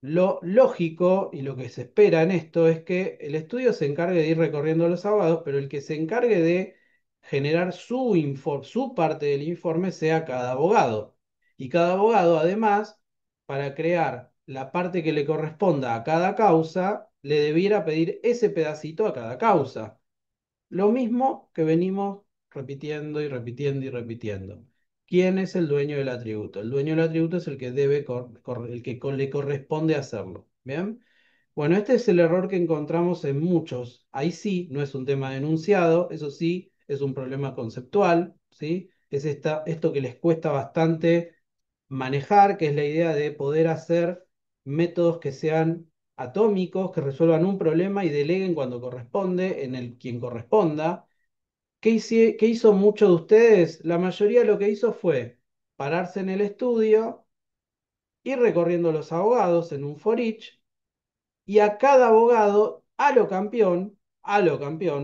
lo lógico y lo que se espera en esto es que el estudio se encargue de ir recorriendo los abogados, pero el que se encargue de generar su parte del informe sea cada abogado. Y cada abogado, además, para crear la parte que le corresponda a cada causa, le debiera pedir ese pedacito a cada causa. Lo mismo que venimos repitiendo y repitiendo y repitiendo. ¿Quién es el dueño del atributo? El dueño del atributo es el que le corresponde hacerlo. ¿Bien? Bueno, este es el error que encontramos en muchos. Ahí sí, no es un tema denunciado, eso sí, es un problema conceptual, ¿sí? Es esto que les cuesta bastante manejar, que es la idea de poder hacer métodos que sean atómicos, que resuelvan un problema y deleguen cuando corresponde, en el quien corresponda. ¿Qué hizo mucho de ustedes? La mayoría lo que hizo fue pararse en el estudio, ir recorriendo los abogados en un for each, y a cada abogado, a lo campeón,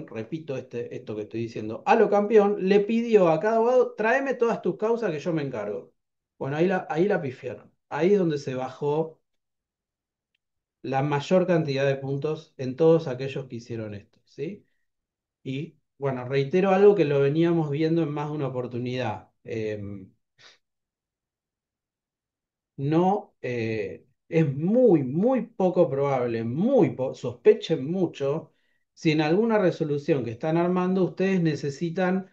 repito esto que estoy diciendo, a lo campeón, le pidió a cada abogado, tráeme todas tus causas que yo me encargo. Bueno, ahí la pifiaron. Ahí es donde se bajó la mayor cantidad de puntos en todos aquellos que hicieron esto, ¿sí? Y bueno, reitero algo que lo veníamos viendo en más de una oportunidad. No, es muy, muy poco probable, sospechen mucho, si en alguna resolución que están armando ustedes necesitan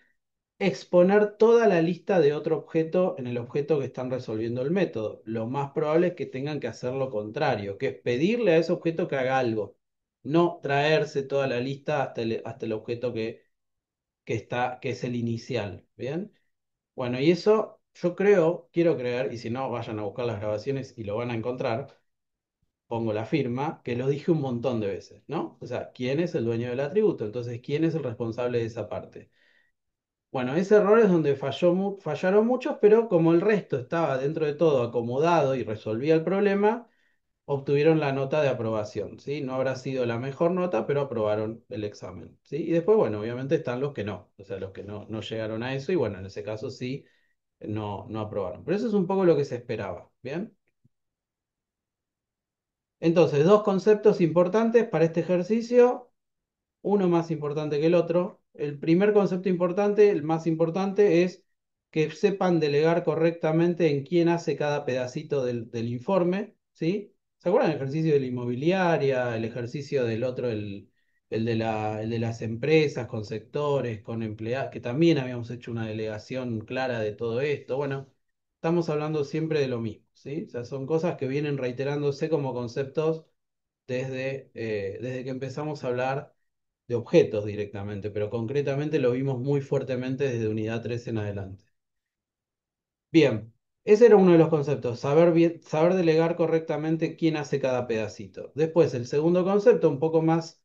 exponer toda la lista de otro objeto en el objeto que están resolviendo el método. Lo más probable es que tengan que hacer lo contrario, que es pedirle a ese objeto que haga algo, no traerse toda la lista hasta el objeto que es el inicial, ¿bien? Bueno, y eso yo creo, quiero creer, y si no, vayan a buscar las grabaciones y lo van a encontrar, pongo la firma, que lo dije un montón de veces, ¿no? O sea, ¿quién es el dueño del atributo? Entonces, ¿quién es el responsable de esa parte? Bueno, ese error es donde fallaron muchos, pero como el resto estaba dentro de todo acomodado y resolvía el problema, obtuvieron la nota de aprobación, ¿sí? No habrá sido la mejor nota, pero aprobaron el examen, ¿sí? Y después, bueno, obviamente están los que no, o sea, los que no llegaron a eso y bueno, en ese caso sí, no aprobaron. Pero eso es un poco lo que se esperaba, ¿bien? Entonces, dos conceptos importantes para este ejercicio, uno más importante que el otro. El primer concepto importante, el más importante, es que sepan delegar correctamente en quién hace cada pedacito del informe, ¿sí? ¿Se acuerdan el ejercicio de la inmobiliaria, el ejercicio del otro, el de las empresas, con sectores, con empleados, que también habíamos hecho una delegación clara de todo esto? Bueno, estamos hablando siempre de lo mismo, ¿sí? O sea, son cosas que vienen reiterándose como conceptos desde que empezamos a hablar de objetos directamente, pero concretamente lo vimos muy fuertemente desde unidad 3 en adelante. Bien, ese era uno de los conceptos, saber delegar correctamente quién hace cada pedacito. Después, el segundo concepto, un poco más,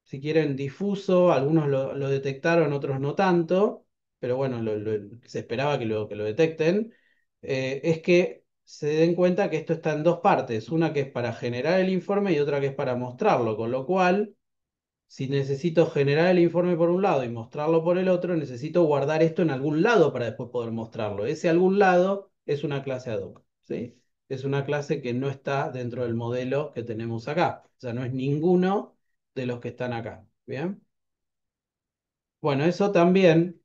si quieren, difuso, algunos lo detectaron, otros no tanto, pero bueno, se esperaba que lo detecten, es que se den cuenta que esto está en dos partes, una que es para generar el informe y otra que es para mostrarlo, con lo cual si necesito generar el informe por un lado y mostrarlo por el otro, necesito guardar esto en algún lado para después poder mostrarlo. Ese algún lado es una clase ad hoc, ¿sí? Es una clase que no está dentro del modelo que tenemos acá. O sea, no es ninguno de los que están acá. ¿Bien? Bueno, eso también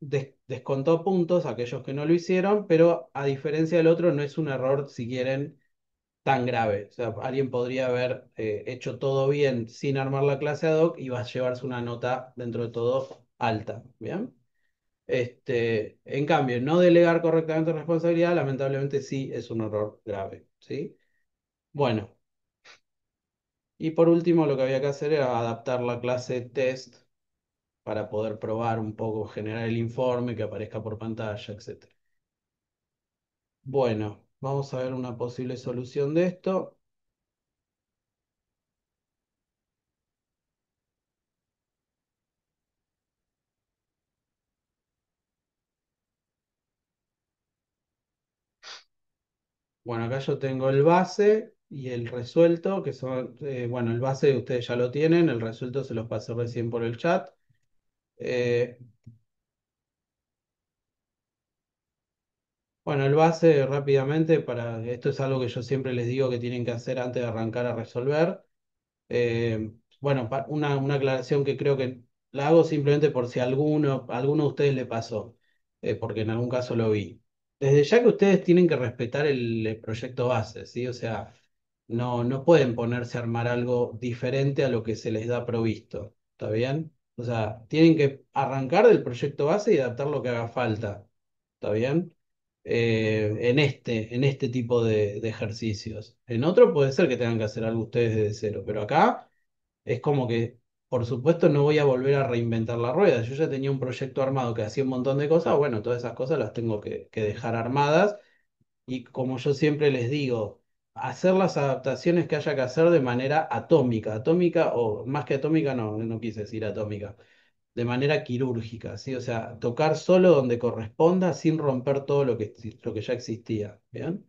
descontó puntos a aquellos que no lo hicieron, pero a diferencia del otro, no es un error, si quieren, tan grave. O sea, alguien podría haber hecho todo bien sin armar la clase ad hoc y va a llevarse una nota dentro de todo alta. ¿Bien? En cambio, no delegar correctamente responsabilidad, lamentablemente sí es un error grave. ¿Sí? Bueno, y por último, lo que había que hacer era adaptar la clase test para poder probar un poco, generar el informe que aparezca por pantalla, etcétera. Bueno, vamos a ver una posible solución de esto. Bueno, acá yo tengo el base y el resuelto, que son, bueno, el base ustedes ya lo tienen, el resuelto se los pasé recién por el chat. Eh, bueno, el base rápidamente, esto es algo que yo siempre les digo que tienen que hacer antes de arrancar a resolver. Bueno, una aclaración que creo que la hago simplemente por si alguno de ustedes le pasó, porque en algún caso lo vi. Desde ya que ustedes tienen que respetar el proyecto base, ¿sí? O sea, no pueden ponerse a armar algo diferente a lo que se les da provisto, ¿está bien? O sea, tienen que arrancar del proyecto base y adaptar lo que haga falta, ¿está bien? En este tipo de ejercicios. En otro puede ser que tengan que hacer algo ustedes desde cero, pero acá es como que, por supuesto, no voy a volver a reinventar la rueda. Yo ya tenía un proyecto armado que hacía un montón de cosas, bueno, todas esas cosas las tengo que dejar armadas y como yo siempre les digo, hacer las adaptaciones que haya que hacer de manera atómica, atómica o más que atómica, no quise decir atómica, de manera quirúrgica, ¿sí? O sea, tocar solo donde corresponda sin romper todo lo que ya existía, ¿bien?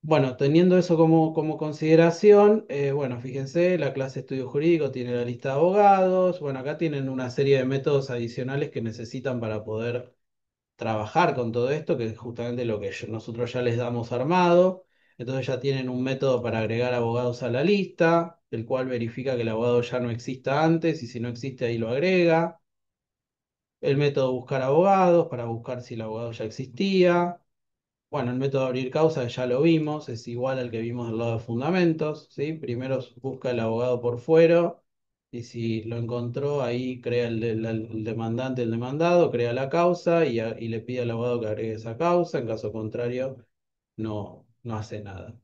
Bueno, teniendo eso como consideración, bueno, fíjense, la clase de estudio jurídico tiene la lista de abogados, bueno, acá tienen una serie de métodos adicionales que necesitan para poder trabajar con todo esto, que es justamente lo que nosotros ya les damos armado. Entonces ya tienen un método para agregar abogados a la lista, el cual verifica que el abogado ya no exista antes y si no existe ahí lo agrega. El método buscar abogados para buscar si el abogado ya existía. Bueno, el método abrir causa ya lo vimos, es igual al que vimos del lado de fundamentos, ¿sí? Primero busca el abogado por fuera y si lo encontró, ahí crea el demandante, el demandado, crea la causa y le pide al abogado que agregue esa causa, en caso contrario, no hace nada.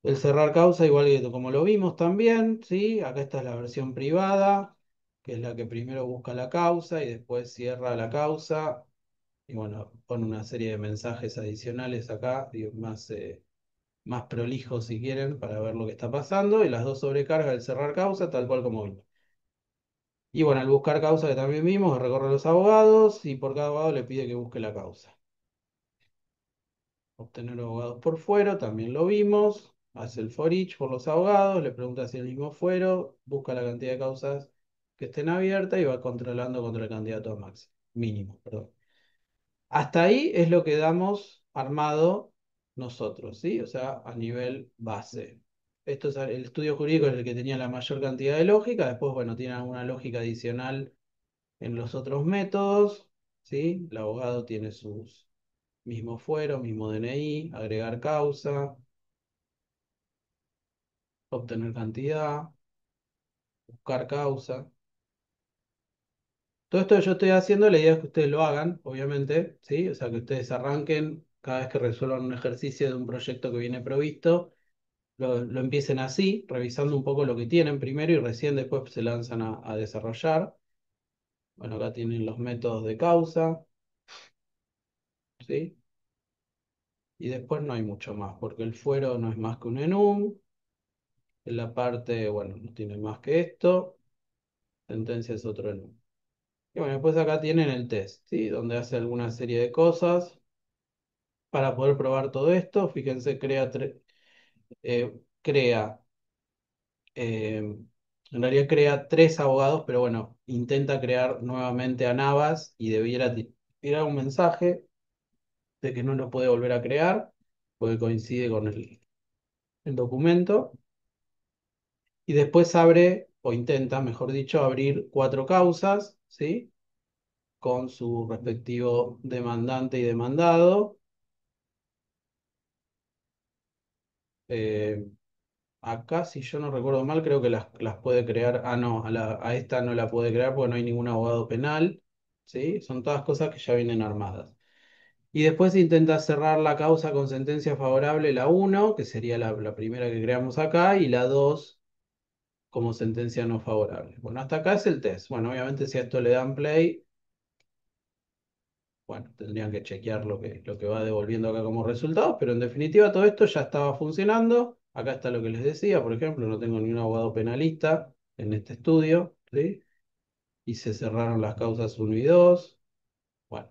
El cerrar causa, igual que como lo vimos también, ¿sí? Acá está la versión privada. que es la que primero busca la causa y después cierra la causa. Y bueno, pone una serie de mensajes adicionales acá, digo, más prolijos si quieren, para ver lo que está pasando. Y las dos sobrecargas, el cerrar causa, tal cual como vimos. Y bueno, el buscar causa que también vimos, recorre a los abogados y por cada abogado le pide que busque la causa. Obtener abogados por fuero, también lo vimos. Hace el for each por los abogados, le pregunta si el mismo fuero, busca la cantidad de causas que estén abiertas y va controlando contra el candidato a máximo, mínimo, perdón. Hasta ahí es lo que damos armado nosotros, ¿sí? O sea, a nivel base. Esto es el estudio jurídico es el que tenía la mayor cantidad de lógica. Después, bueno, tiene alguna lógica adicional en los otros métodos, ¿sí? El abogado tiene sus mismo fuero, mismo DNI, agregar causa, obtener cantidad, buscar causa. Todo esto que yo estoy haciendo, la idea es que ustedes lo hagan, obviamente, ¿sí? O sea, que ustedes arranquen cada vez que resuelvan un ejercicio de un proyecto que viene provisto, lo empiecen así, revisando un poco lo que tienen primero y recién después se lanzan a desarrollar. Bueno, acá tienen los métodos de causa, ¿sí? Y después no hay mucho más, porque el fuero no es más que un enum, en la parte, bueno, no tiene más que esto, sentencia es otro enum. Y bueno, después acá tienen el test, ¿sí? Donde hace alguna serie de cosas para poder probar todo esto. Fíjense, crea, en realidad crea tres abogados, pero bueno, intenta crear nuevamente a Navas y debiera tirar un mensaje de que no lo puede volver a crear, porque coincide con el documento. Y después abre, o intenta, mejor dicho, abrir cuatro causas, ¿sí? Con su respectivo demandante y demandado. Eh, Acá, si yo no recuerdo mal, creo que las puede crear. Ah, no, a esta no la puede crear porque no hay ningún abogado penal. ¿Sí? Son todas cosas que ya vienen armadas. Y después intenta cerrar la causa con sentencia favorable, la uno que sería la primera que creamos acá, y la 2 como sentencia no favorable. Bueno, hasta acá es el test. Bueno, obviamente si a esto le dan play, bueno, tendrían que chequear lo que va devolviendo acá como resultado, pero en definitiva todo esto ya estaba funcionando. Acá está lo que les decía, por ejemplo, no tengo ni un abogado penalista en este estudio, ¿sí? Y se cerraron las causas uno y 2. Bueno,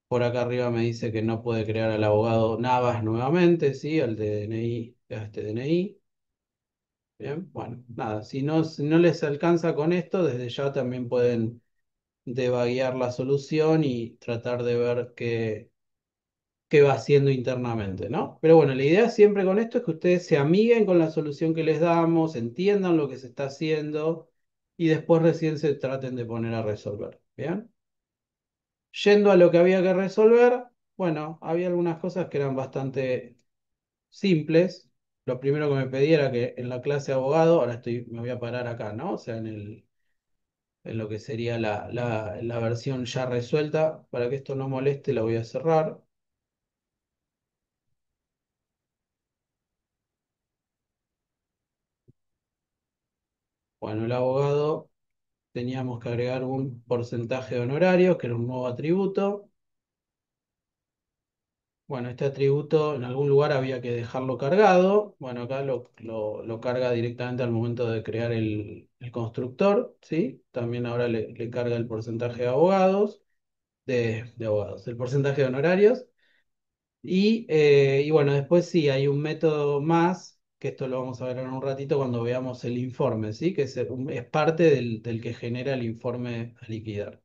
por acá arriba me dice que no puede crear al abogado Navas nuevamente, ¿sí? Al de DNI, a este DNI. Bien, bueno, nada, si no les alcanza con esto, desde ya también pueden debaguear la solución y tratar de ver qué va haciendo internamente, ¿no? Pero bueno, la idea siempre con esto es que ustedes se amiguen con la solución que les damos, entiendan lo que se está haciendo y después recién se traten de poner a resolver, ¿bien? Yendo a lo que había que resolver, bueno, había algunas cosas que eran bastante simples. Lo primero que me pedí era que en la clase de abogado, ahora me voy a parar acá, ¿no? O sea, en lo que sería la versión ya resuelta, para que esto no moleste, la voy a cerrar. Bueno, el abogado teníamos que agregar un porcentaje de honorarios, que era un nuevo atributo. Bueno, este atributo en algún lugar había que dejarlo cargado. Bueno, acá lo carga directamente al momento de crear el constructor, ¿sí? También ahora le carga el porcentaje de abogados, de abogados, el porcentaje de honorarios. Y bueno, después sí, hay un método más, que esto lo vamos a ver en un ratito cuando veamos el informe, ¿sí? Que es parte del que genera el informe a liquidar.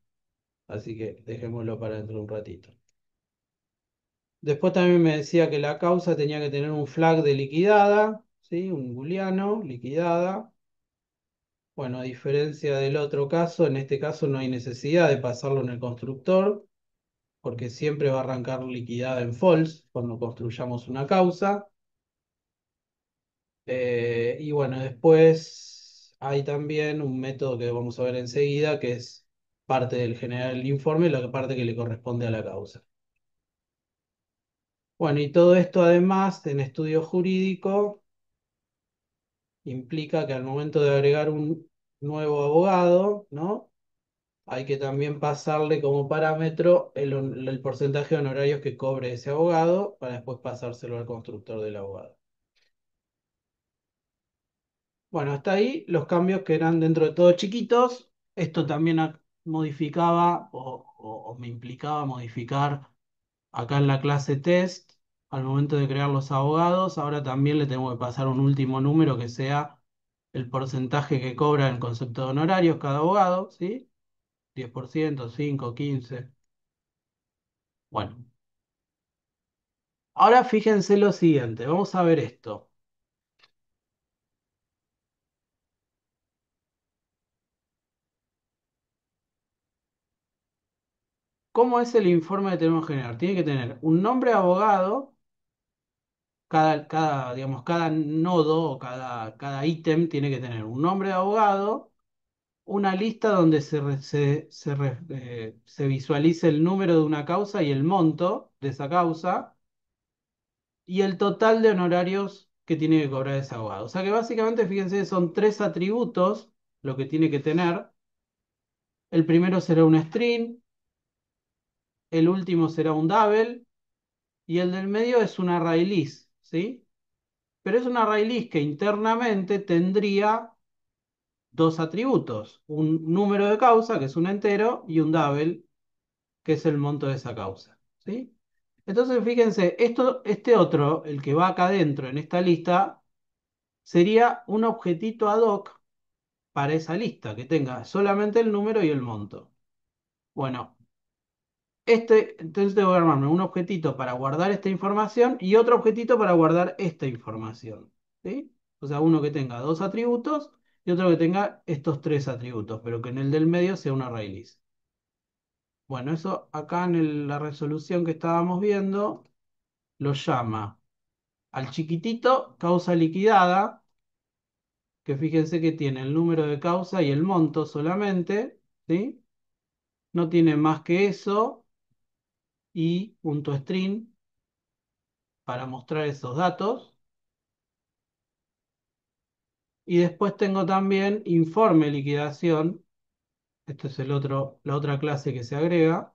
Así que dejémoslo para dentro de un ratito. Después también me decía que la causa tenía que tener un flag de liquidada, ¿sí? Un booleano, liquidada. Bueno, a diferencia del otro caso, en este caso no hay necesidad de pasarlo en el constructor, porque siempre va a arrancar liquidada en false cuando construyamos una causa. Y bueno, después hay también un método que vamos a ver enseguida, que es parte del generar el informe, la parte que le corresponde a la causa. Bueno, y todo esto además en estudio jurídico implica que al momento de agregar nuevo abogado, ¿no? Hay que también pasarle como parámetro el porcentaje de honorarios que cobre ese abogado para después pasárselo al constructor del abogado. Bueno, hasta ahí los cambios que eran dentro de todo chiquitos. Esto también modificaba o me implicaba modificar acá en la clase test al momento de crear los abogados. Ahora también le tengo que pasar un último número que sea el porcentaje que cobra en concepto de honorarios cada abogado, ¿sí? 10%, 5, 15. Bueno, ahora fíjense lo siguiente, vamos a ver esto. ¿Cómo es el informe que tenemos que generar? Tiene que tener un nombre de abogado, digamos, cada nodo o cada ítem tiene que tener un nombre de abogado, una lista donde se visualice el número de una causa y el monto de esa causa y el total de honorarios que tiene que cobrar ese abogado. O sea que básicamente, fíjense, son tres atributos lo que tiene que tener. El primero será un string, el último será un double y el del medio es un array list, ¿sí? Pero es un array list que internamente tendría dos atributos, un número de causa, que es un entero, y un double, que es el monto de esa causa, ¿sí? Entonces, fíjense, este otro, el que va acá adentro en esta lista, sería un objetito ad hoc para esa lista, que tenga solamente el número y el monto. Bueno, entonces tengo que armarme un objetito para guardar esta información y otro objetito para guardar esta información, ¿sí? O sea, uno que tenga dos atributos y otro que tenga estos tres atributos, pero que en el del medio sea un array list. Bueno, eso acá en la resolución que estábamos viendo lo llama al chiquitito causa liquidada, que fíjense que tiene el número de causa y el monto solamente, ¿sí? No tiene más que eso y punto string para mostrar esos datos. Y después tengo también informe liquidación. Esto es la otra clase que se agrega,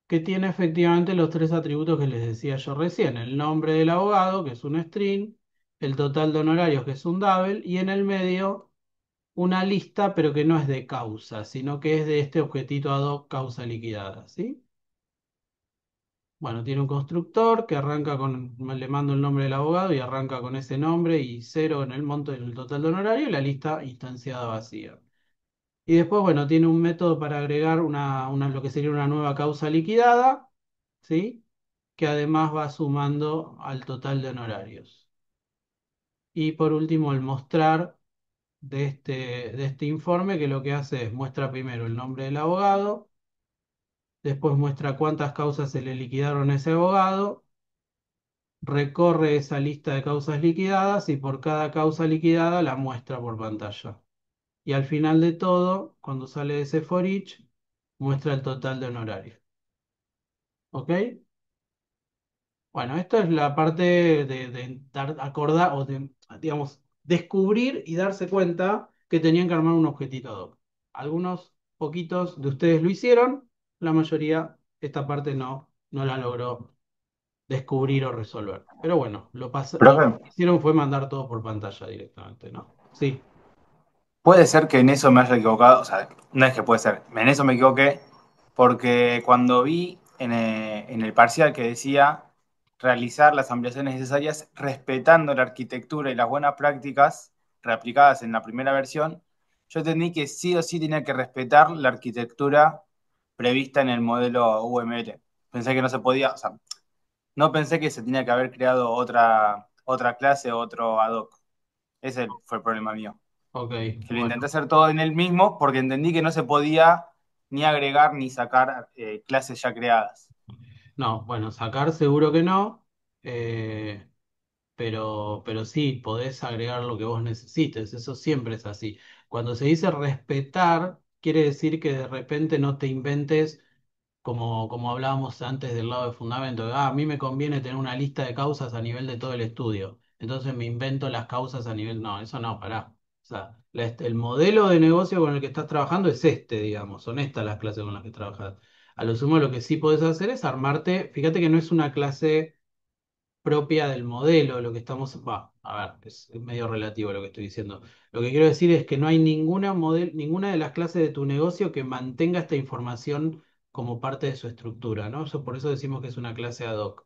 que tiene efectivamente los tres atributos que les decía yo recién. El nombre del abogado, que es un string, el total de honorarios, que es un double, y en el medio una lista, pero que no es de causa, sino que es de este objetito ad hoc causa liquidada, ¿sí? Bueno, tiene un constructor que arranca le mando el nombre del abogado y arranca con ese nombre y cero en el monto del total de honorario y la lista instanciada vacía. Y después, bueno, tiene un método para agregar lo que sería una nueva causa liquidada, ¿sí? Que además va sumando al total de honorarios. Y por último, el mostrar de este informe, que lo que hace es muestra primero el nombre del abogado, después muestra cuántas causas se le liquidaron a ese abogado, recorre esa lista de causas liquidadas y por cada causa liquidada la muestra por pantalla. Y al final de todo, cuando sale ese for each, muestra el total de honorarios. ¿Ok? Bueno, esto es la parte de acordar o de, digamos, descubrir y darse cuenta que tenían que armar un objetito ad hoc. Algunos poquitos de ustedes lo hicieron, la mayoría esta parte no la logró descubrir o resolver. Pero bueno, lo Profe, que hicieron fue mandar todo por pantalla directamente, ¿no? Sí, puede ser que en eso me haya equivocado, o sea, no es que puede ser, en eso me equivoqué, porque cuando vi en el parcial que decía realizar las ampliaciones necesarias respetando la arquitectura y las buenas prácticas reaplicadas en la primera versión, yo entendí que sí o sí tenía que respetar la arquitectura prevista en el modelo UML. Pensé que no se podía, o sea, no pensé que se tenía que haber creado otra clase o otro ad hoc. Ese fue el problema mío, ok, que lo intenté bueno. hacer todo en el mismo porque entendí que no se podía ni agregar ni sacar clases ya creadas. No, bueno, sacar seguro que no. eh, pero sí, podés agregar lo que vos necesites, eso siempre es así. Cuando se dice respetar, quiere decir que de repente no te inventes, como hablábamos antes del lado de fundamento, a mí me conviene tener una lista de causas a nivel de todo el estudio, entonces me invento las causas a nivel, no, eso no, pará. O sea, el modelo de negocio con el que estás trabajando es este, digamos, son estas las clases con las que trabajas. A lo sumo lo que sí podés hacer es armarte, fíjate que no es una clase propia del modelo, lo que estamos, va, a ver, es medio relativo lo que estoy diciendo. Lo que quiero decir es que no hay ninguna de las clases de tu negocio que mantenga esta información como parte de su estructura, ¿no? Por eso decimos que es una clase ad hoc.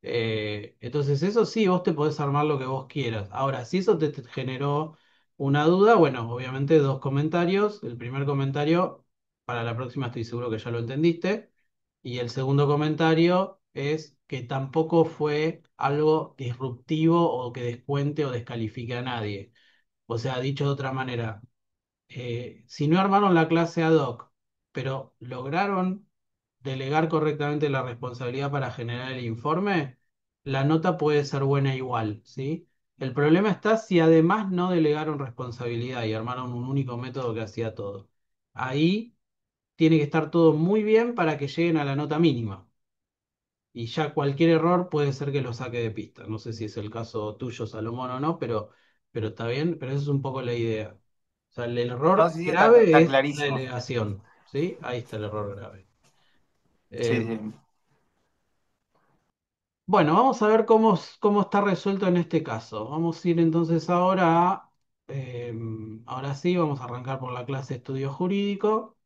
Entonces, eso sí, vos te podés armar lo que vos quieras. Ahora, si eso te generó una duda, bueno, obviamente dos comentarios. El primer comentario, para la próxima estoy seguro que ya lo entendiste. Y el segundo comentario es que tampoco fue algo disruptivo o que descuente o descalifique a nadie. O sea, dicho de otra manera, si no armaron la clase ad hoc, pero lograron delegar correctamente la responsabilidad para generar el informe, la nota puede ser buena igual, ¿sí? El problema está si además no delegaron responsabilidad y armaron un único método que hacía todo. Ahí tiene que estar todo muy bien para que lleguen a la nota mínima. Y ya cualquier error puede ser que lo saque de pista. No sé si es el caso tuyo, Salomón, o no, pero está bien, pero esa es un poco la idea. O sea, el No, error sí, sí, grave está es la clarísimo. delegación, ¿sí? Ahí está el error grave. Sí, Eh, sí. bueno, vamos a ver cómo está resuelto en este caso. Vamos a ir entonces ahora ahora sí, vamos a arrancar por la clase de estudio jurídico.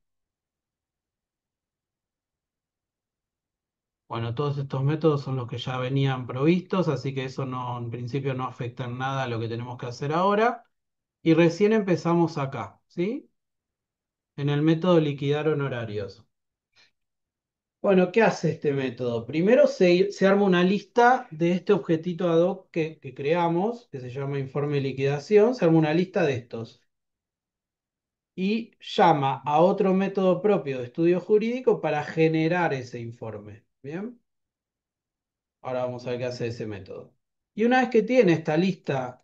Bueno, todos estos métodos son los que ya venían provistos, así que eso no, en principio no afecta en nada a lo que tenemos que hacer ahora. Y recién empezamos acá, ¿sí? En el método liquidar honorarios. Bueno, ¿qué hace este método? Primero se arma una lista de este objetito ad hoc que creamos, que se llama informe de liquidación, se arma una lista de estos y llama a otro método propio de estudio jurídico para generar ese informe. ¿Bien? Ahora vamos a ver qué hace ese método. Y una vez que tiene esta lista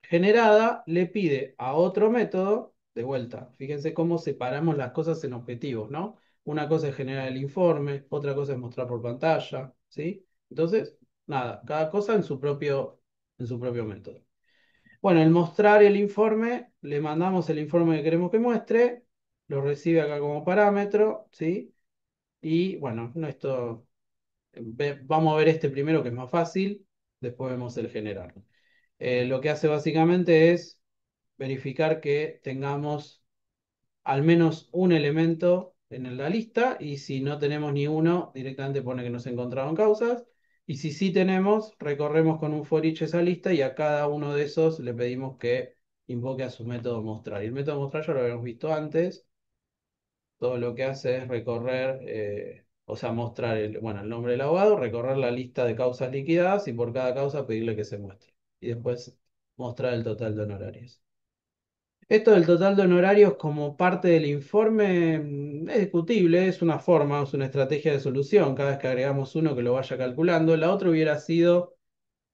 generada, le pide a otro método, de vuelta, fíjense cómo separamos las cosas en objetivos, ¿no? Una cosa es generar el informe, otra cosa es mostrar por pantalla, ¿sí? Entonces, nada, cada cosa en su propio método. Bueno, el mostrar el informe, le mandamos el informe que queremos que muestre, lo recibe acá como parámetro, ¿sí? Y bueno, vamos a ver este primero que es más fácil, después vemos el generar. Lo que hace básicamente es verificar que tengamos al menos un elemento en la lista y si no tenemos ni uno, directamente pone que no se encontraron causas. Y si sí tenemos, recorremos con un for each esa lista y a cada uno de esos le pedimos que invoque a su método mostrar. Y el método mostrar ya lo habíamos visto antes. Todo lo que hace es recorrer, o sea, mostrar el nombre del abogado, recorrer la lista de causas liquidadas y por cada causa pedirle que se muestre. Y después mostrar el total de honorarios. Esto del total de honorarios como parte del informe es discutible, es una forma, es una estrategia de solución. Cada vez que agregamos uno que lo vaya calculando, la otra hubiera sido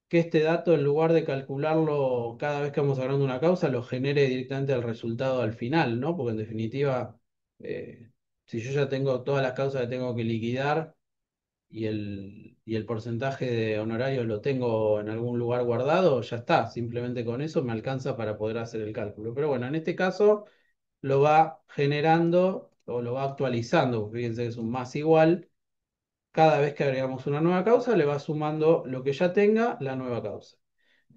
que este dato, en lugar de calcularlo cada vez que vamos agarrando una causa, lo genere directamente al resultado al final, ¿no? Porque en definitiva, eh, si yo ya tengo todas las causas que tengo que liquidar y el porcentaje de honorarios lo tengo en algún lugar guardado, ya está. Simplemente con eso me alcanza para poder hacer el cálculo. Pero bueno, en este caso lo va generando o lo va actualizando, porque fíjense que es un más igual. Cada vez que agregamos una nueva causa, le va sumando lo que ya tenga la nueva causa.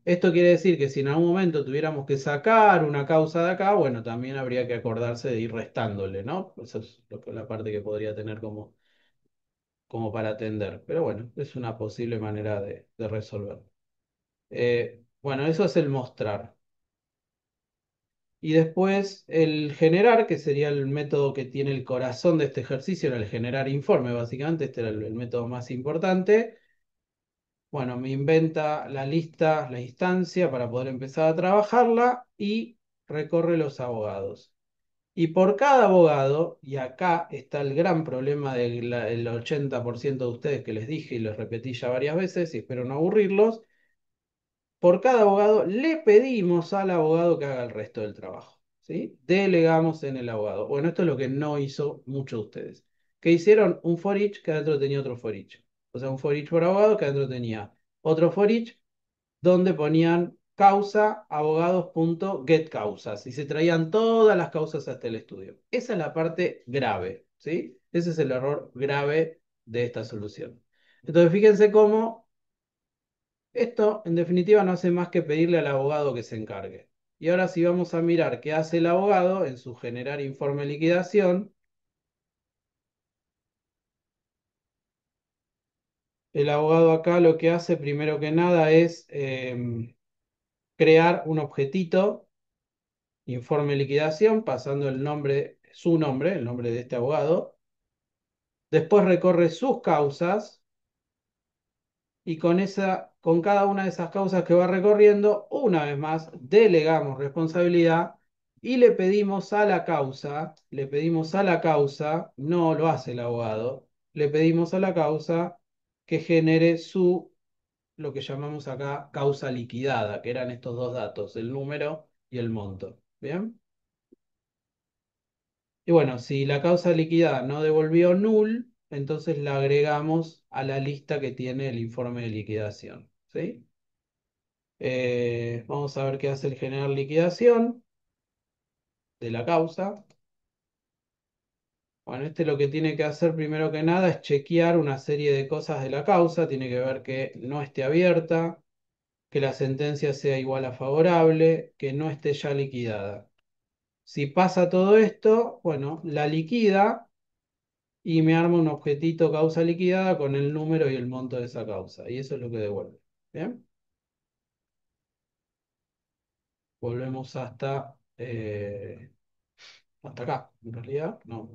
Esto quiere decir que si en algún momento tuviéramos que sacar una causa de acá, bueno, también habría que acordarse de ir restándole, ¿no? Esa es la parte que podría tener como para atender. Pero bueno, es una posible manera de resolver. Bueno, eso es el mostrar. Y después el generar, que sería el método que tiene el corazón de este ejercicio, era el generar informe, básicamente, este era el método más importante. Bueno, me inventa la lista, la instancia para poder empezar a trabajarla y recorre los abogados. Y por cada abogado, y acá está el gran problema del 80% de ustedes que les dije y les repetí ya varias veces y espero no aburrirlos, por cada abogado le pedimos al abogado que haga el resto del trabajo, ¿sí? Delegamos en el abogado. Bueno, esto es lo que no hizo muchos de ustedes. Que hicieron un for each que adentro tenía otro for each. O sea, un for each por abogado que adentro tenía otro for each donde ponían causa abogados.getCausas y se traían todas las causas hasta el estudio. Esa es la parte grave, ¿sí? Ese es el error grave de esta solución. Entonces, fíjense cómo esto, en definitiva, no hace más que pedirle al abogado que se encargue. Y ahora sí vamos a mirar qué hace el abogado en su generar informe de liquidación. El abogado acá lo que hace primero que nada es crear un objetito, informe de liquidación, pasando el nombre, su nombre, el nombre de este abogado. Después recorre sus causas y con cada una de esas causas que va recorriendo, una vez más, delegamos responsabilidad y le pedimos a la causa, no lo hace el abogado, le pedimos a la causa que genere lo que llamamos acá causa liquidada, que eran estos dos datos, el número y el monto. ¿Bien? Y bueno, si la causa liquidada no devolvió null, entonces la agregamos a la lista que tiene el informe de liquidación. ¿Sí? Vamos a ver qué hace el generar liquidación de la causa. Bueno, este lo que tiene que hacer primero que nada es chequear una serie de cosas de la causa. Tiene que ver que no esté abierta, que la sentencia sea igual a favorable, que no esté ya liquidada. Si pasa todo esto, bueno, la liquida y me arma un objetito causa liquidada con el número y el monto de esa causa. Y eso es lo que devuelve. ¿Bien? Volvemos hasta acá, en realidad. No,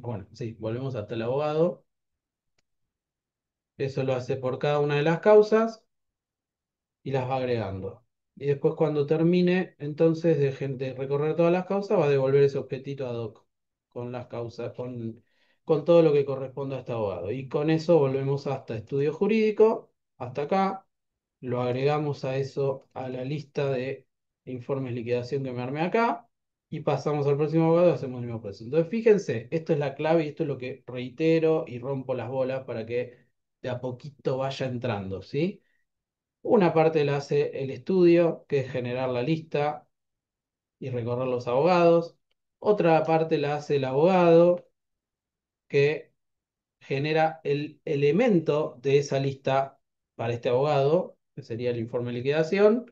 bueno, sí, volvemos hasta el abogado. Eso lo hace por cada una de las causas y las va agregando. Y después cuando termine, entonces, de recorrer todas las causas, va a devolver ese objetito ad hoc con las causas, con todo lo que corresponde a este abogado. Y con eso volvemos hasta estudio jurídico, hasta acá, lo agregamos a eso, a la lista de informes de liquidación que me armé acá, y pasamos al próximo abogado y hacemos el mismo proceso. Entonces, fíjense, esto es la clave y esto es lo que reitero y rompo las bolas para que de a poquito vaya entrando, ¿sí? Una parte la hace el estudio, que es generar la lista y recorrer los abogados. Otra parte la hace el abogado, que genera el elemento de esa lista para este abogado, que sería el informe de liquidación,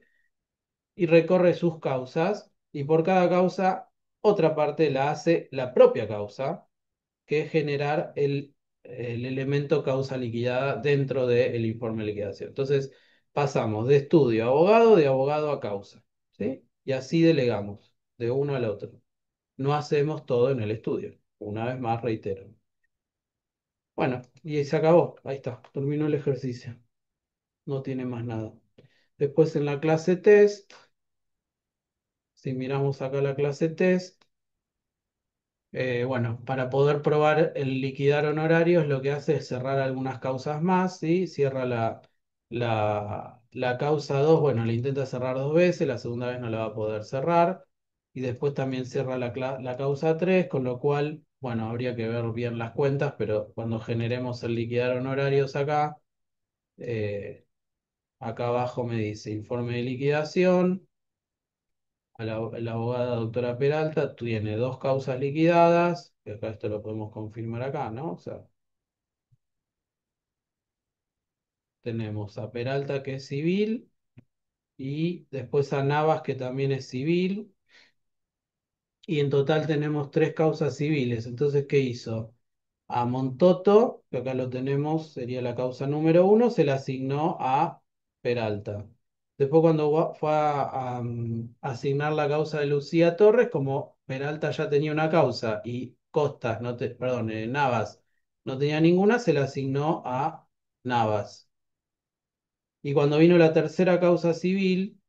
y recorre sus causas. Y por cada causa, otra parte la hace la propia causa, que es generar el elemento causa liquidada dentro del informe de liquidación. Entonces, pasamos de estudio a abogado, de abogado a causa, ¿sí? Y así delegamos de uno al otro. No hacemos todo en el estudio. Una vez más, reitero. Bueno, y se acabó. Ahí está, terminó el ejercicio. No tiene más nada. Después en la clase test, si miramos acá la clase test, bueno, para poder probar el liquidar honorarios, lo que hace es cerrar algunas causas más, ¿sí? Cierra la causa 2, bueno, la intenta cerrar dos veces, la segunda vez no la va a poder cerrar, y después también cierra la causa 3, con lo cual, bueno, habría que ver bien las cuentas, pero cuando generemos el liquidar honorarios acá, acá abajo me dice informe de liquidación. La abogada doctora Peralta tiene dos causas liquidadas, que acá esto lo podemos confirmar acá, ¿no? O sea, tenemos a Peralta que es civil y después a Navas que también es civil y en total tenemos tres causas civiles. Entonces, ¿qué hizo? A Montoto, que acá lo tenemos, sería la causa número uno, se la asignó a Peralta. Después cuando fue a asignar la causa de Lucía Torres, como Peralta ya tenía una causa y Costas, perdón, Navas no tenía ninguna, se la asignó a Navas. Y cuando vino la tercera causa civil,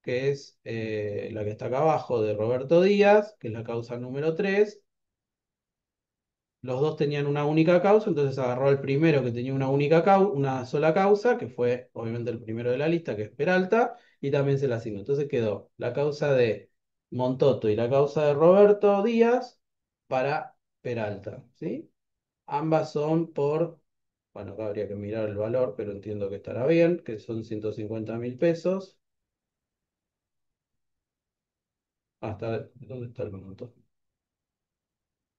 que es la que está acá abajo de Roberto Díaz, que es la causa número 3. Los dos tenían una única causa, entonces agarró al primero que tenía una sola causa, que fue obviamente el primero de la lista, que es Peralta, y también se la asignó. Entonces quedó la causa de Montoto y la causa de Roberto Díaz para Peralta, ¿sí? Ambas son por Bueno, acá habría que mirar el valor, pero entiendo que estará bien, que son 150.000 pesos. Hasta, ¿dónde está el monto?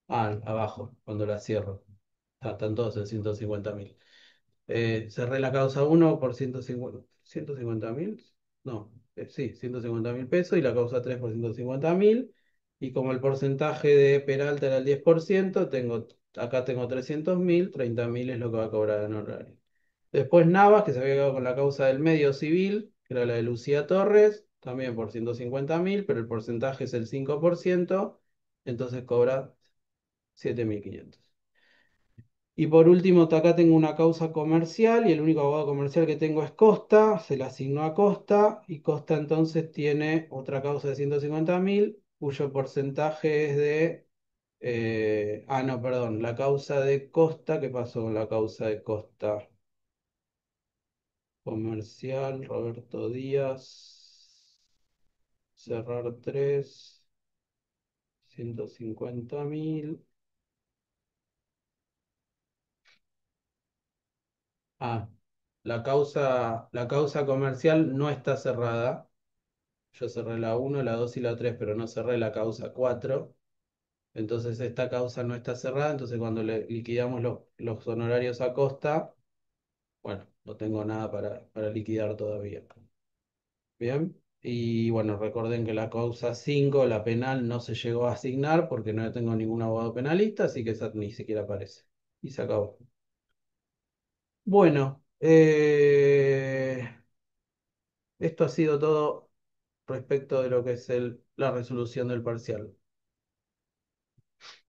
Ah, abajo, cuando la cierro. Están todos en 150.000. Cerré la causa uno por 150.000. No, sí, 150.000 pesos y la causa 3 por 150.000. Y como el porcentaje de Peralta era el 10%, acá tengo 300.000, 30.000 es lo que va a cobrar en honorario. Después Navas, que se había quedado con la causa del medio civil, que era la de Lucía Torres, también por 150.000, pero el porcentaje es el 5%, entonces cobra 7.500. Y por último, acá tengo una causa comercial y el único abogado comercial que tengo es Costa, se la asignó a Costa y Costa entonces tiene otra causa de 150.000, cuyo porcentaje es de... no, perdón, la causa de Costa, ¿qué pasó con la causa de Costa? Comercial, Roberto Díaz, cerrar 3, 150.000. Ah, la causa comercial no está cerrada. Yo cerré la uno, la 2 y la 3, pero no cerré la causa 4. Entonces esta causa no está cerrada. Entonces cuando le liquidamos los honorarios a costa, bueno, no tengo nada para liquidar todavía. Bien. Y bueno, recuerden que la causa 5, la penal, no se llegó a asignar porque no tengo ningún abogado penalista, así que esa ni siquiera aparece. Y se acabó. Bueno, esto ha sido todo respecto de lo que es la resolución del parcial.